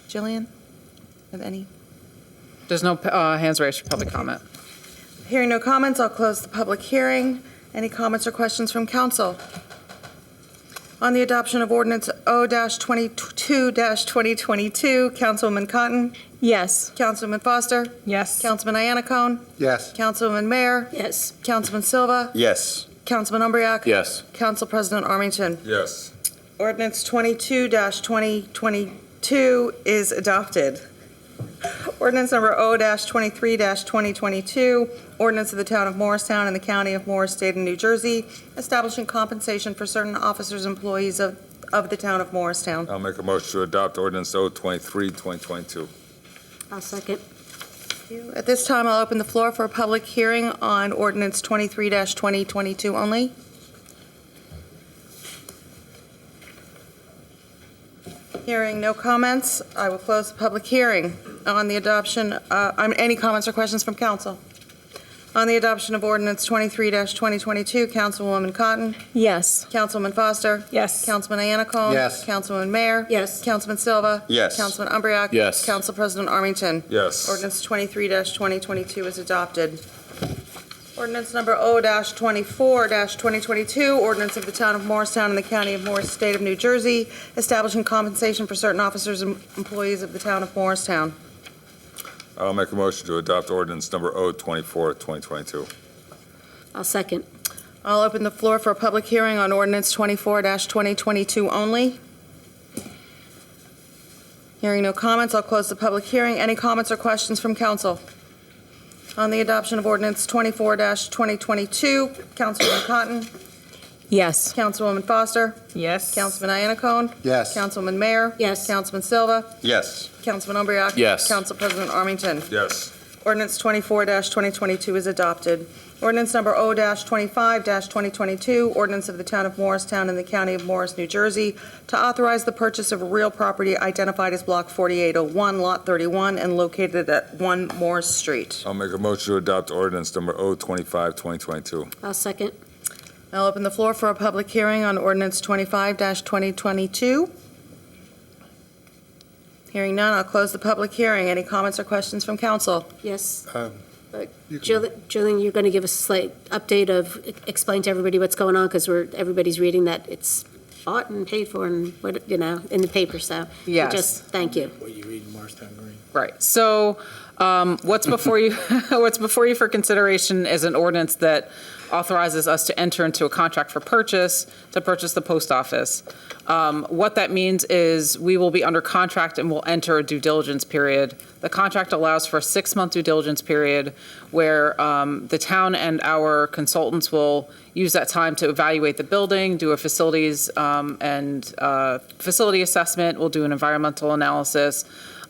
[SPEAKER 2] Jillian, have any?
[SPEAKER 3] There's no hands raised for public comment.
[SPEAKER 2] Hearing no comments, I'll close the public hearing. Any comments or questions from council? On the adoption of ordinance O-22-2022, Councilwoman Cotton.
[SPEAKER 13] Yes.
[SPEAKER 2] Councilman Foster.
[SPEAKER 13] Yes.
[SPEAKER 2] Councilman Iannacone.
[SPEAKER 6] Yes.
[SPEAKER 2] Councilwoman Mayer.
[SPEAKER 10] Yes.
[SPEAKER 2] Councilman Silva.
[SPEAKER 4] Yes.
[SPEAKER 2] Councilman Umbreak.
[SPEAKER 12] Yes.
[SPEAKER 2] Council President Armington.
[SPEAKER 1] Yes.
[SPEAKER 2] Ordinance 22-2022 is adopted. Ordinance number O-23-2022, ordinance of the town of Morristown and the county of Morris, state of New Jersey, establishing compensation for certain officers and employees of the town of Morristown.
[SPEAKER 1] I'll make a motion to adopt ordinance O-23-2022.
[SPEAKER 10] I'll second.
[SPEAKER 2] At this time, I'll open the floor for a public hearing on ordinance 23-2022 only. Hearing no comments, I will close the public hearing on the adoption, any comments or questions from council? On the adoption of ordinance 23-2022, Councilwoman Cotton.
[SPEAKER 13] Yes.
[SPEAKER 2] Councilman Foster.
[SPEAKER 13] Yes.
[SPEAKER 2] Councilman Iannacone.
[SPEAKER 6] Yes.
[SPEAKER 2] Councilwoman Mayer.
[SPEAKER 10] Yes.
[SPEAKER 2] Councilman Silva.
[SPEAKER 4] Yes.
[SPEAKER 2] Councilman Umbreak.
[SPEAKER 12] Yes.
[SPEAKER 2] Council President Armington.
[SPEAKER 1] Yes.
[SPEAKER 2] Ordinance 23-2022 is adopted. Ordinance number O-24-2022, ordinance of the town of Morristown and the county of Morris, state of New Jersey, establishing compensation for certain officers and employees of the town of Morristown.
[SPEAKER 1] I'll make a motion to adopt ordinance number O-24-2022.
[SPEAKER 10] I'll second.
[SPEAKER 2] I'll open the floor for a public hearing on ordinance 24-2022 only. Hearing no comments, I'll close the public hearing. Any comments or questions from council? On the adoption of ordinance 24-2022, Councilwoman Cotton.
[SPEAKER 13] Yes.
[SPEAKER 2] Councilwoman Foster.
[SPEAKER 13] Yes.
[SPEAKER 2] Councilman Iannacone.
[SPEAKER 6] Yes.
[SPEAKER 2] Councilman Mayer.
[SPEAKER 10] Yes.
[SPEAKER 2] Councilman Silva.
[SPEAKER 4] Yes.
[SPEAKER 2] Councilman Umbreak.
[SPEAKER 12] Yes.
[SPEAKER 2] Council President Armington.
[SPEAKER 1] Yes.
[SPEAKER 2] Ordinance 24-2022 is adopted. Ordinance number O-25-2022, ordinance of the town of Morristown and the county of Morris, New Jersey, to authorize the purchase of real property identified as Block 4801, Lot 31, and located at 1 Morris Street.
[SPEAKER 1] I'll make a motion to adopt ordinance number O-25-2022.
[SPEAKER 10] I'll second.
[SPEAKER 2] I'll open the floor for a public hearing on ordinance 25-2022. Hearing none, I'll close the public hearing. Any comments or questions from council?
[SPEAKER 10] Yes.
[SPEAKER 6] You can-
[SPEAKER 10] Jillian, you're going to give us a slight update of, explain to everybody what's going on, because everybody's reading that it's bought and paid for and, what in the paper, so.
[SPEAKER 3] Yes.
[SPEAKER 10] Just, thank you.
[SPEAKER 5] What you read in Morristown Green.
[SPEAKER 3] Right. So what's before you, what's before you for consideration is an ordinance that authorizes us to enter into a contract for purchase to purchase the post office. What that means is we will be under contract and we'll enter a due diligence period. The contract allows for a 6-month due diligence period where the town and our consultants will use that time to evaluate the building, do a facilities and facility assessment. We'll do an environmental analysis.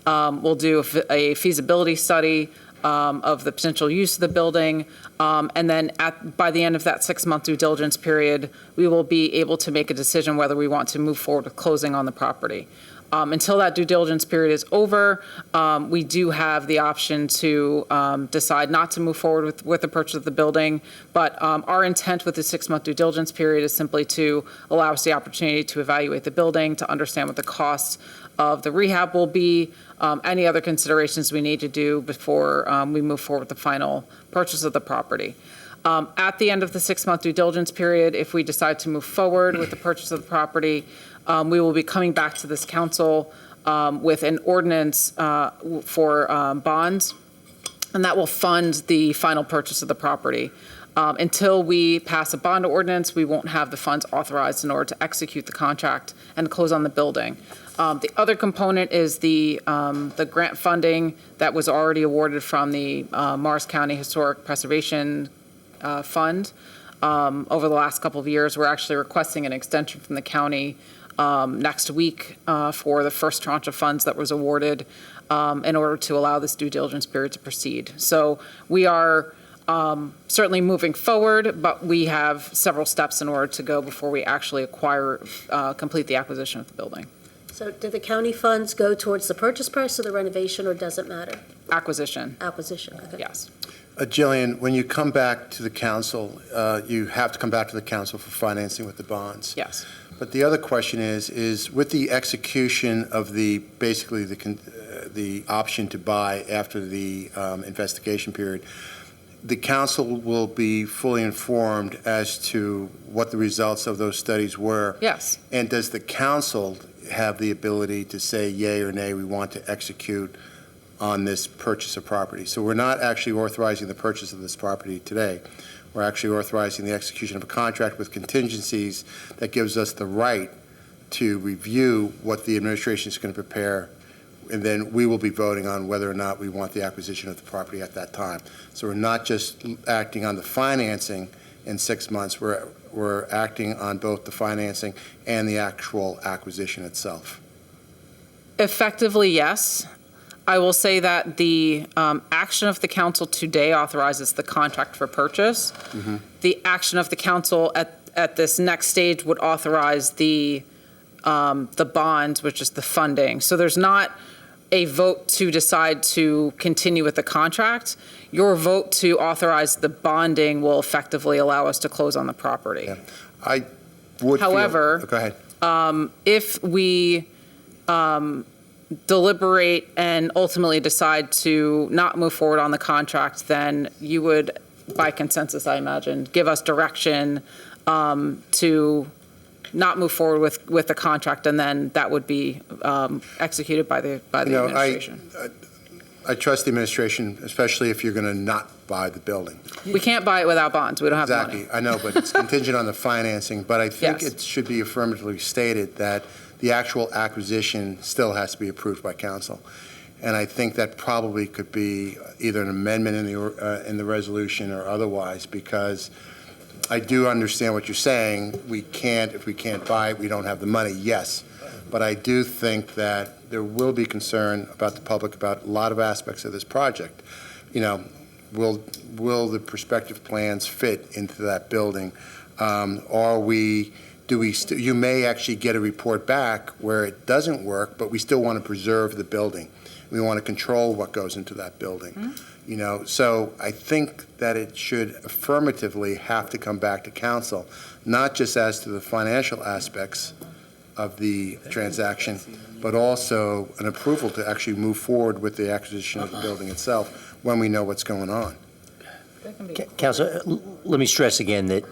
[SPEAKER 3] We'll do a feasibility study of the potential use of the building. And then by the end of that 6-month due diligence period, we will be able to make a decision whether we want to move forward with closing on the property. Until that due diligence period is over, we do have the option to decide not to move forward with the purchase of the building. But our intent with the 6-month due diligence period is simply to allow us the opportunity to evaluate the building, to understand what the costs of the rehab will be, any other considerations we need to do before we move forward with the final purchase of the property. At the end of the 6-month due diligence period, if we decide to move forward with the purchase of the property, we will be coming back to this council with an ordinance for bonds, and that will fund the final purchase of the property. Until we pass a bond ordinance, we won't have the funds authorized in order to execute the contract and close on the building. The other component is the grant funding that was already awarded from the Morris County Historic Preservation Fund. Over the last couple of years, we're actually requesting an extension from the county next week for the first tranche of funds that was awarded in order to allow this due diligence period to proceed. So we are certainly moving forward, but we have several steps in order to go before we actually complete the acquisition of the building.
[SPEAKER 10] So do the county funds go towards the purchase price or the renovation, or does it matter?
[SPEAKER 3] Acquisition.
[SPEAKER 10] Acquisition, okay.
[SPEAKER 3] Yes.
[SPEAKER 6] Jillian, when you come back to the council, you have to come back to the council for financing with the bonds.
[SPEAKER 3] Yes.
[SPEAKER 6] But the other question is with the execution of basically the option to buy after the investigation period, the council will be fully informed as to what the results of those studies were.
[SPEAKER 3] Yes.
[SPEAKER 6] And does the council have the ability to say yay or nay, we want to execute on this purchase of property? So we're not actually authorizing the purchase of this property today. We're actually authorizing the execution of a contract with contingencies that gives us the right to review what the administration is going to prepare, and then we will be voting on whether or not we want the acquisition of the property at that time. So we're not just acting on the financing in 6 months, we're acting on both the financing and the actual acquisition itself.
[SPEAKER 3] Effectively, yes. I will say that the action of the council today authorizes the contract for purchase.
[SPEAKER 6] Mm-hmm.
[SPEAKER 3] The action of the council at this next stage would authorize the bonds, which is the funding. So there's not a vote to decide to continue with the contract. Your vote to authorize the bonding will effectively allow us to close on the property.
[SPEAKER 6] Yeah. I would
[SPEAKER 3] However,
[SPEAKER 6] go ahead.
[SPEAKER 3] If we deliberate and ultimately decide to not move forward on the contract, then you would, by consensus, I imagine, give us direction to not move forward with the contract, and then that would be executed by the administration.
[SPEAKER 6] I trust the administration, especially if you're going to not buy the building.
[SPEAKER 3] We can't buy it without bonds. We don't have money.
[SPEAKER 6] Exactly. I know, but it's contingent on the financing. But I think
[SPEAKER 3] Yes.
[SPEAKER 6] it should be affirmatively stated that the actual acquisition still has to be approved by council. And I think that probably could be either an amendment in the resolution or otherwise, because I do understand what you're saying. If we can't buy it, we don't have the money, yes. But I do think that there will be concern about the public about a lot of aspects of this project. You know, will the prospective plans fit into that building? You may actually get a report back where it doesn't work, but we still want to preserve the building. We want to control what goes into that building. Mm-hmm. You know, so I think that it should affirmatively have to come back to council, not just as to the financial aspects, of the transaction, but also an approval to actually move forward with the acquisition of the building itself when we know what's going on.
[SPEAKER 11] Councilor, let me stress again that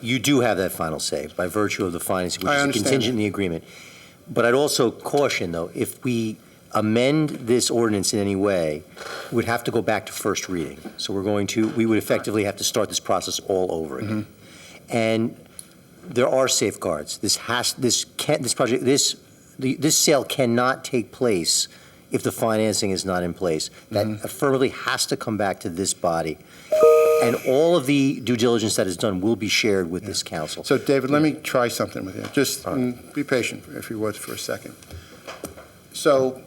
[SPEAKER 11] you do have that final say by virtue of the financing, which
[SPEAKER 6] I
[SPEAKER 11] is
[SPEAKER 6] understand
[SPEAKER 11] contingent in
[SPEAKER 6] that.
[SPEAKER 11] the agreement. But I'd also caution, though, if we amend this ordinance in any way, we'd have to go back to first reading. So we would effectively have to start this process all over again. And there are safeguards. This sale cannot take place if the financing is not in place. That affirmatively has to come back to this body. And all of the due diligence that is done will be shared with this council.
[SPEAKER 6] So, David, let me try something with you. Just be patient, if you would, for a second. So,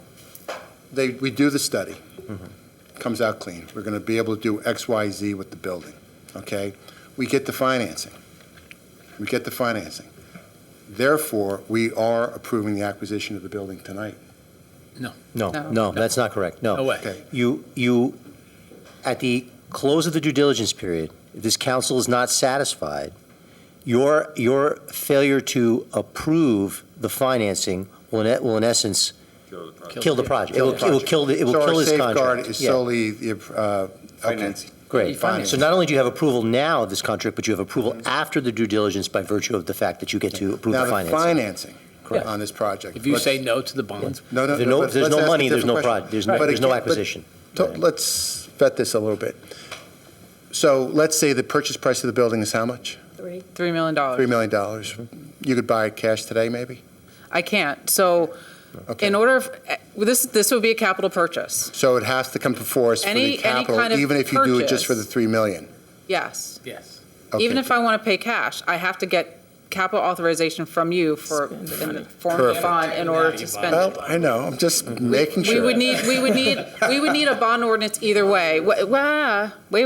[SPEAKER 6] we do the study. Comes out clean. We're going to be able to do X, Y, Z with the building, okay? We get the financing. Therefore, we are approving the acquisition of the building tonight.
[SPEAKER 11] No, that's not correct.
[SPEAKER 5] No way.
[SPEAKER 6] Okay.
[SPEAKER 11] You, at the close of the due diligence period, if this council is not satisfied, your failure to approve the financing will in essence kill the project. It will kill this contract.
[SPEAKER 6] So our safeguard is
[SPEAKER 11] Yeah.
[SPEAKER 6] solely the financing.
[SPEAKER 11] Great.
[SPEAKER 6] Financing.
[SPEAKER 11] So not only do you have approval now of this contract, but you have approval after the due diligence by virtue of the fact that you get to approve
[SPEAKER 6] Now,
[SPEAKER 11] the
[SPEAKER 6] the
[SPEAKER 11] financing.
[SPEAKER 6] financing on this project.
[SPEAKER 5] If you say no to the bonds,
[SPEAKER 6] No,
[SPEAKER 11] If there's
[SPEAKER 6] let's
[SPEAKER 11] no
[SPEAKER 6] ask a
[SPEAKER 11] money, there's no
[SPEAKER 6] different
[SPEAKER 11] project,
[SPEAKER 6] question.
[SPEAKER 11] there's no
[SPEAKER 6] But
[SPEAKER 11] acquisition.
[SPEAKER 6] Let's vet this a little bit. So let's say the purchase price of the building is how much?
[SPEAKER 3] $3 million.
[SPEAKER 6] $3 million. You could buy it cash today, maybe?
[SPEAKER 3] I can't. So
[SPEAKER 6] Okay.
[SPEAKER 3] in order, this would be a capital purchase.
[SPEAKER 6] So it has to come before us for
[SPEAKER 3] Any
[SPEAKER 6] the capital,
[SPEAKER 3] kind of
[SPEAKER 6] even if you do it just for the
[SPEAKER 3] purchase.
[SPEAKER 6] $3 million?
[SPEAKER 3] Yes.
[SPEAKER 5] yes.
[SPEAKER 6] Okay.
[SPEAKER 3] Even if I want to pay cash, I have to get capital authorization from you for, in the form of a
[SPEAKER 6] Perfect.
[SPEAKER 3] bond in order to spend
[SPEAKER 6] Well,
[SPEAKER 3] it.
[SPEAKER 6] I know, I'm just making sure.
[SPEAKER 3] We would need a bond ordinance either way. Wait.
[SPEAKER 6] You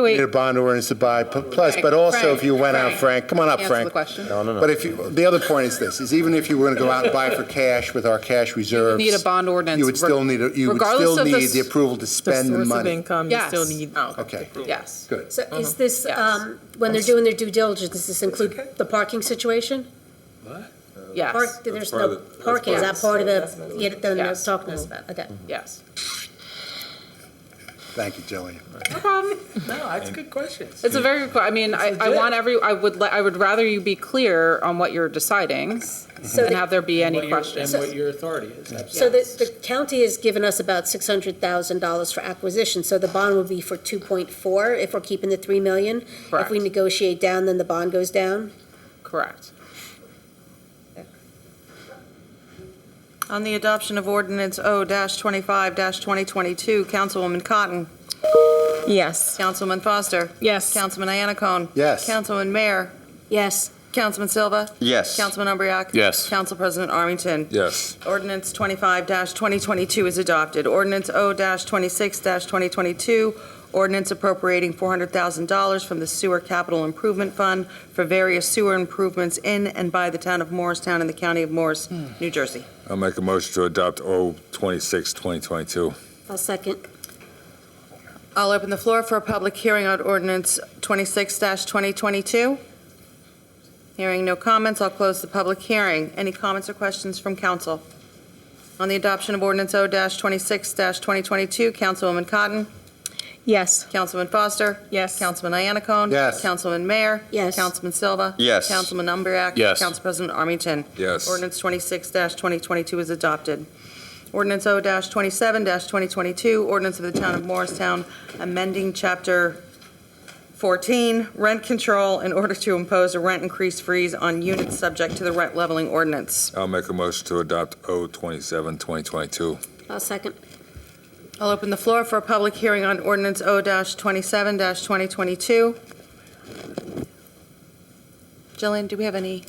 [SPEAKER 6] need a bond ordinance to buy, plus, but also if you went out, Frank, come on up,
[SPEAKER 3] Answer the
[SPEAKER 6] Frank.
[SPEAKER 3] question.
[SPEAKER 11] No.
[SPEAKER 6] But the other point is this, is even if you were going to go out and buy it for cash with our cash reserves.
[SPEAKER 3] need a bond ordinance
[SPEAKER 6] You would still need,
[SPEAKER 3] regardless of
[SPEAKER 6] the approval to spend the money.
[SPEAKER 13] income,
[SPEAKER 3] you still
[SPEAKER 13] need.
[SPEAKER 6] Okay,
[SPEAKER 3] Yes.
[SPEAKER 6] good.
[SPEAKER 10] So is this,
[SPEAKER 3] Yes.
[SPEAKER 10] when they're doing their due diligence, does this include the parking situation?
[SPEAKER 3] Yes.
[SPEAKER 10] There's
[SPEAKER 1] part of
[SPEAKER 10] no
[SPEAKER 1] the- that's
[SPEAKER 10] parking, is
[SPEAKER 3] part
[SPEAKER 10] that
[SPEAKER 3] of
[SPEAKER 10] part of the, yeah, that they're
[SPEAKER 3] Yes.
[SPEAKER 10] talking to us about? Okay.
[SPEAKER 3] Yes.
[SPEAKER 6] Thank you, Jillian.
[SPEAKER 3] No problem.
[SPEAKER 5] No, that's a good question.
[SPEAKER 3] It's a very good question. I mean, I want I would rather you be clear on what you're deciding
[SPEAKER 10] So
[SPEAKER 3] and
[SPEAKER 10] the-
[SPEAKER 3] have there be any
[SPEAKER 5] And
[SPEAKER 3] questions.
[SPEAKER 5] what your authority is.
[SPEAKER 10] So the county has given us about $600,000 for acquisition, so the bond would be for 2.4 if we're keeping the 3 million? If we
[SPEAKER 3] Correct.
[SPEAKER 10] negotiate down, then the bond goes down?
[SPEAKER 3] Correct.
[SPEAKER 2] On the adoption of ordinance O-25-2022, Councilwoman Cotton.
[SPEAKER 13] Yes.
[SPEAKER 2] Councilman Foster.
[SPEAKER 13] Yes.
[SPEAKER 2] Councilman Iannacone.
[SPEAKER 6] Yes.
[SPEAKER 2] Councilman Mayor.
[SPEAKER 10] Yes.
[SPEAKER 2] Councilman Silva.
[SPEAKER 4] Yes.
[SPEAKER 2] Councilman Umbreak.
[SPEAKER 12] Yes.
[SPEAKER 2] Council President Armington.
[SPEAKER 1] Yes.
[SPEAKER 2] Ordinance 25-2022 is adopted. Ordinance O-26-2022, ordinance appropriating $400,000 from the Sewer Capital Improvement Fund for various sewer improvements in and by the town of Morristown and the county of Morris, New Jersey.
[SPEAKER 1] I'll make a motion to adopt O-26-2022.
[SPEAKER 10] I'll second.
[SPEAKER 2] I'll open the floor for a public hearing on ordinance 26-2022. Hearing no comments, I'll close the public hearing. Any comments or questions from council? On the adoption of ordinance O-26-2022, Councilwoman Cotton.
[SPEAKER 13] Yes.
[SPEAKER 2] Councilman Foster.
[SPEAKER 13] Yes.
[SPEAKER 2] Councilman Iannacone.
[SPEAKER 6] Yes.
[SPEAKER 2] Councilman Mayor.
[SPEAKER 10] Yes.
[SPEAKER 2] Councilman Silva.
[SPEAKER 4] Yes.
[SPEAKER 2] Councilman Umbreak.
[SPEAKER 12] Yes.
[SPEAKER 2] Council President Armington.
[SPEAKER 1] Yes.
[SPEAKER 2] Ordinance 26-2022 is adopted. Ordinance O-27-2022, ordinance of the town of Morristown, amending Chapter 14, rent control in order to impose a rent increase freeze on units subject to the rent leveling ordinance.
[SPEAKER 1] I'll make a motion to adopt O-27-2022.
[SPEAKER 10] I'll second.
[SPEAKER 2] I'll open the floor for a public hearing on ordinance O-27-2022. Jillian, do we have any?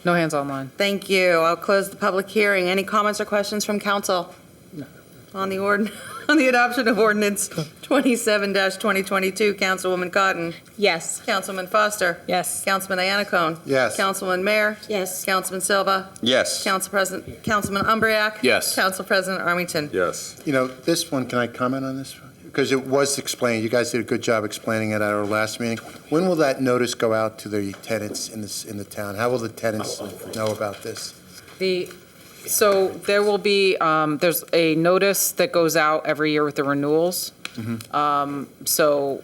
[SPEAKER 3] No hands online.
[SPEAKER 2] Thank you. I'll close the public hearing. Any comments or questions from council? On the on the adoption of ordinance 27-2022, Councilwoman Cotton.
[SPEAKER 13] Yes.
[SPEAKER 2] Councilman Foster.
[SPEAKER 13] Yes.
[SPEAKER 2] Councilman Iannacone.
[SPEAKER 6] Yes.
[SPEAKER 2] Councilman Mayor.
[SPEAKER 10] Yes.
[SPEAKER 2] Councilman Silva.
[SPEAKER 4] Yes.
[SPEAKER 2] Councilman Umbreak.
[SPEAKER 12] Yes.
[SPEAKER 2] Council President Armington.
[SPEAKER 1] Yes.
[SPEAKER 6] You know, this one, can I comment on this?
[SPEAKER 14] because it was explained, you guys did a good job explaining it at our last meeting. When will that notice go out to the tenants in the town? How will the tenants know about this?
[SPEAKER 3] So there will be, there's a notice that goes out every year with the renewals. So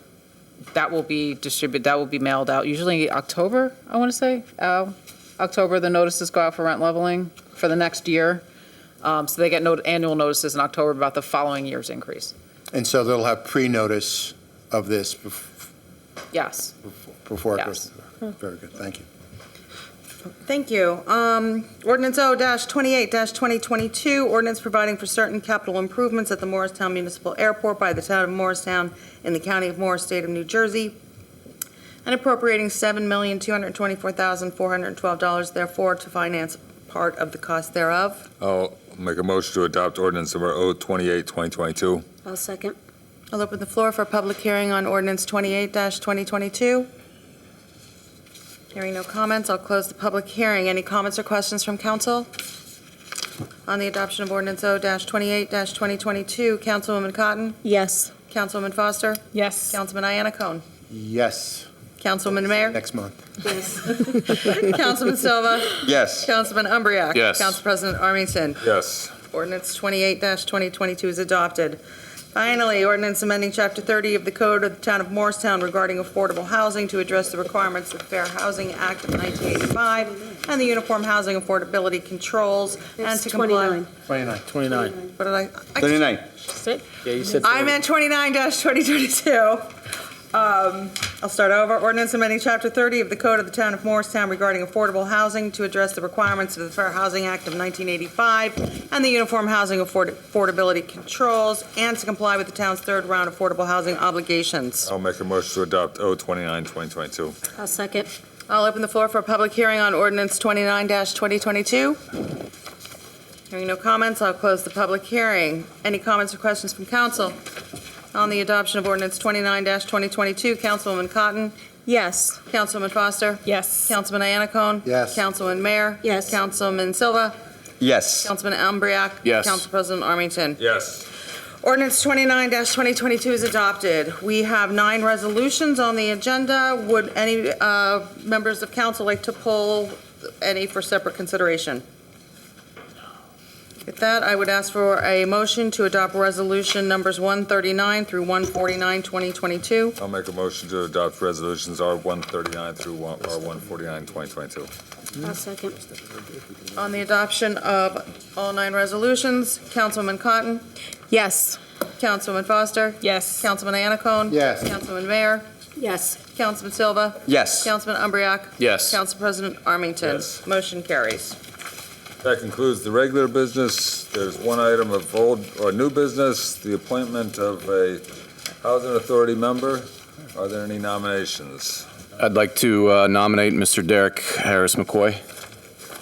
[SPEAKER 3] that will be distributed, that will be mailed out, usually October, I want to say. October, the notices go out for rent leveling for the next year. So they get annual notices in October about the following year's increase.
[SPEAKER 14] And so they'll have pre-notice of this
[SPEAKER 3] Yes.
[SPEAKER 14] before it
[SPEAKER 3] Yes.
[SPEAKER 14] goes. Very good, thank you.
[SPEAKER 2] Thank you. Ordinance O-28-2022, ordinance providing for certain capital improvements at the Morristown Municipal Airport by the town of Morristown in the county of Morris, state of New Jersey, and appropriating $7,224,412 therefore to finance part of the cost thereof.
[SPEAKER 1] I'll make a motion to adopt ordinance number O-28-2022.
[SPEAKER 10] I'll second.
[SPEAKER 2] I'll open the floor for a public hearing on ordinance 28-2022. Hearing no comments, I'll close the public hearing. Any comments or questions from council? On the adoption of ordinance O-28-2022, Councilwoman Cotton?
[SPEAKER 13] Yes.
[SPEAKER 2] Councilwoman Foster?
[SPEAKER 13] Yes.
[SPEAKER 2] Councilman Iannacone?
[SPEAKER 14] Yes,
[SPEAKER 2] Councilman Mayor?
[SPEAKER 14] next month.
[SPEAKER 10] Yes.
[SPEAKER 2] Councilman Silva?
[SPEAKER 4] Yes.
[SPEAKER 2] Councilman Umbriak?
[SPEAKER 12] Yes.
[SPEAKER 2] Council President Armington?
[SPEAKER 1] Yes.
[SPEAKER 2] Ordinance 28-2022 is adopted. Finally, ordinance amending Chapter 30 of the Code of the Town of Morristown regarding affordable housing to address the requirements of the Fair Housing Act of 1985 and the Uniform Housing Affordability Controls, and
[SPEAKER 10] It's
[SPEAKER 2] to comply.
[SPEAKER 10] 29.
[SPEAKER 5] 29.
[SPEAKER 2] What did I?
[SPEAKER 4] 29.
[SPEAKER 5] Yeah, you said.
[SPEAKER 2] I meant 29-2022. I'll start over. Ordinance amending Chapter 30 of the Code of the Town of Morristown regarding affordable housing to address the requirements of the Fair Housing Act of 1985 and the Uniform Housing Affordability Controls, and to comply with the town's third round affordable housing obligations.
[SPEAKER 1] I'll make a motion to adopt O-29-2022.
[SPEAKER 10] I'll second.
[SPEAKER 2] I'll open the floor for a public hearing on ordinance 29-2022. Hearing no comments, I'll close the public hearing. Any comments or questions from council? On the adoption of ordinance 29-2022, Councilwoman Cotton?
[SPEAKER 13] Yes.
[SPEAKER 2] Councilwoman Foster?
[SPEAKER 13] Yes.
[SPEAKER 2] Councilman Iannacone?
[SPEAKER 14] Yes.
[SPEAKER 2] Councilman Mayor?
[SPEAKER 10] Yes.
[SPEAKER 2] Councilman Silva?
[SPEAKER 4] Yes.
[SPEAKER 2] Councilman Umbriak?
[SPEAKER 12] Yes.
[SPEAKER 2] Council President Armington?
[SPEAKER 1] Yes.
[SPEAKER 2] Ordinance 29-2022 is adopted. We have 9 resolutions on the agenda. Would any members of council like to pull any for separate consideration? With that, I would ask for a motion to adopt resolution numbers 139 through 149, 2022.
[SPEAKER 1] I'll make a motion to adopt resolutions R-139 through R-149, 2022.
[SPEAKER 10] I'll second.
[SPEAKER 2] On the adoption of all 9 resolutions, Councilwoman Cotton?
[SPEAKER 13] Yes.
[SPEAKER 2] Councilwoman Foster?
[SPEAKER 13] Yes.
[SPEAKER 2] Councilman Iannacone?
[SPEAKER 14] Yes.
[SPEAKER 2] Councilman Mayor?
[SPEAKER 10] Yes.
[SPEAKER 2] Councilman Silva?
[SPEAKER 4] Yes.
[SPEAKER 2] Councilman Umbriak?
[SPEAKER 12] Yes.
[SPEAKER 2] Council President Armington?
[SPEAKER 1] Yes.
[SPEAKER 2] Motion carries.
[SPEAKER 1] That concludes the regular business. There's one item of old or new business, the appointment of a Housing Authority member. Are there any nominations?
[SPEAKER 12] I'd like to nominate Mr. Derek Harris McCoy.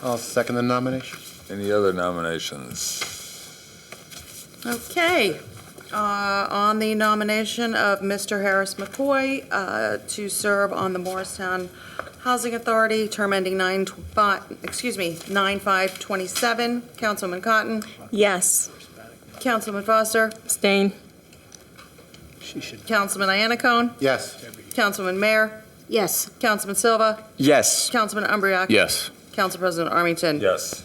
[SPEAKER 14] I'll second the nomination.
[SPEAKER 1] Any other nominations?
[SPEAKER 2] Okay. On the nomination of Mr. Harris McCoy to serve on the Morristown Housing Authority, term ending 9/5/27, Councilwoman Cotton?
[SPEAKER 13] Yes.
[SPEAKER 2] Councilman Foster?
[SPEAKER 13] Abstain.
[SPEAKER 2] Councilman Iannacone?
[SPEAKER 14] Yes.
[SPEAKER 2] Councilman Mayor?
[SPEAKER 10] Yes.
[SPEAKER 2] Councilman Silva?
[SPEAKER 4] Yes.
[SPEAKER 2] Councilman Umbriak?
[SPEAKER 12] Yes.
[SPEAKER 2] Council President Armington?
[SPEAKER 1] Yes.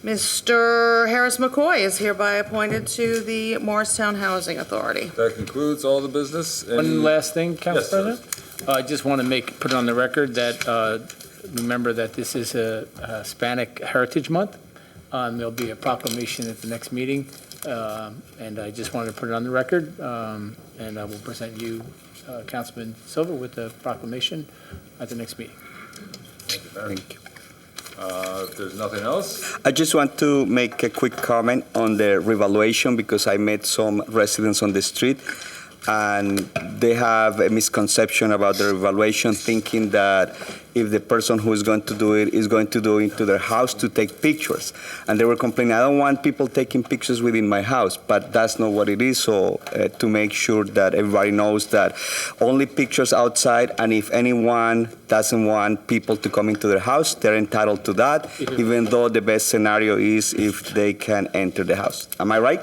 [SPEAKER 2] Mr. Harris McCoy is hereby appointed to the Morristown Housing Authority.
[SPEAKER 1] That concludes all the business.
[SPEAKER 5] One last thing, Council
[SPEAKER 1] Yes, sir.
[SPEAKER 5] President. I just want to put it on the record that, remember that this is a Hispanic Heritage Month. There'll be a proclamation at the next meeting, and I just wanted to put it on the record, and I will present you, Councilman Silva, with the proclamation at the next meeting.
[SPEAKER 4] Thank you.
[SPEAKER 1] If there's nothing else,
[SPEAKER 4] I just want to make a quick comment on the revaluation because I met some residents on the street and they have a misconception about the revaluation, thinking that if the person who is going to do it is going to do it into their house to take pictures. And they were complaining, I don't want people taking pictures within my house, but that's not what it is. So to make sure that everybody knows that only pictures outside, and if anyone doesn't want people to come into their house, they're entitled to that, even though the best scenario is if they can enter the house. Am I right?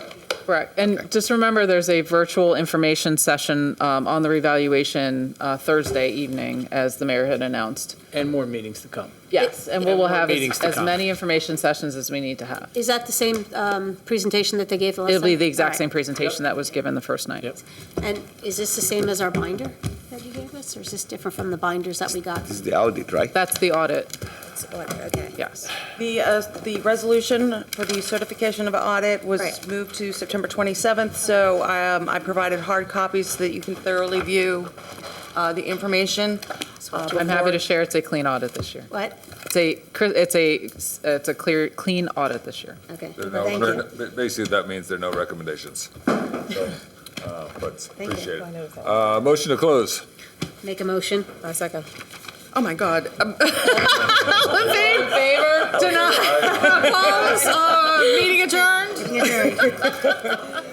[SPEAKER 3] Correct. And just remember, there's a virtual information session on the revaluation Thursday evening, as the mayor had announced.
[SPEAKER 5] And more meetings to come.
[SPEAKER 3] Yes, and we
[SPEAKER 5] Yeah,
[SPEAKER 3] will
[SPEAKER 5] more
[SPEAKER 3] have
[SPEAKER 5] meetings to
[SPEAKER 3] as
[SPEAKER 5] come.
[SPEAKER 3] many information sessions as we need to have.
[SPEAKER 10] Is that the same presentation that they gave the last time?
[SPEAKER 3] It'll be the exact
[SPEAKER 10] All
[SPEAKER 3] same
[SPEAKER 10] right.
[SPEAKER 3] presentation that was given the first night.
[SPEAKER 5] Yep.
[SPEAKER 10] And is this the same as our binder that you gave us, or is this different from the binders that we got?
[SPEAKER 4] This is the audit, right?
[SPEAKER 3] That's the audit,
[SPEAKER 10] Okay.
[SPEAKER 3] yes.
[SPEAKER 2] The resolution for the certification of audit was
[SPEAKER 10] Right.
[SPEAKER 2] moved to September 27th, so I provided hard copies so that you can thoroughly view the information.
[SPEAKER 3] I'm happy to share, it's a clean audit this year.
[SPEAKER 10] What?
[SPEAKER 3] It's a clean audit this year.
[SPEAKER 10] Okay,
[SPEAKER 1] There are
[SPEAKER 10] thank you.
[SPEAKER 1] basically, that means there are no recommendations. So, but
[SPEAKER 10] you.
[SPEAKER 1] appreciate it. Motion to close.
[SPEAKER 10] Make a motion.
[SPEAKER 13] A second.
[SPEAKER 2] Oh, my God. All in favor? Deny. Opposed? Meeting adjourned?
[SPEAKER 10] Adjourned.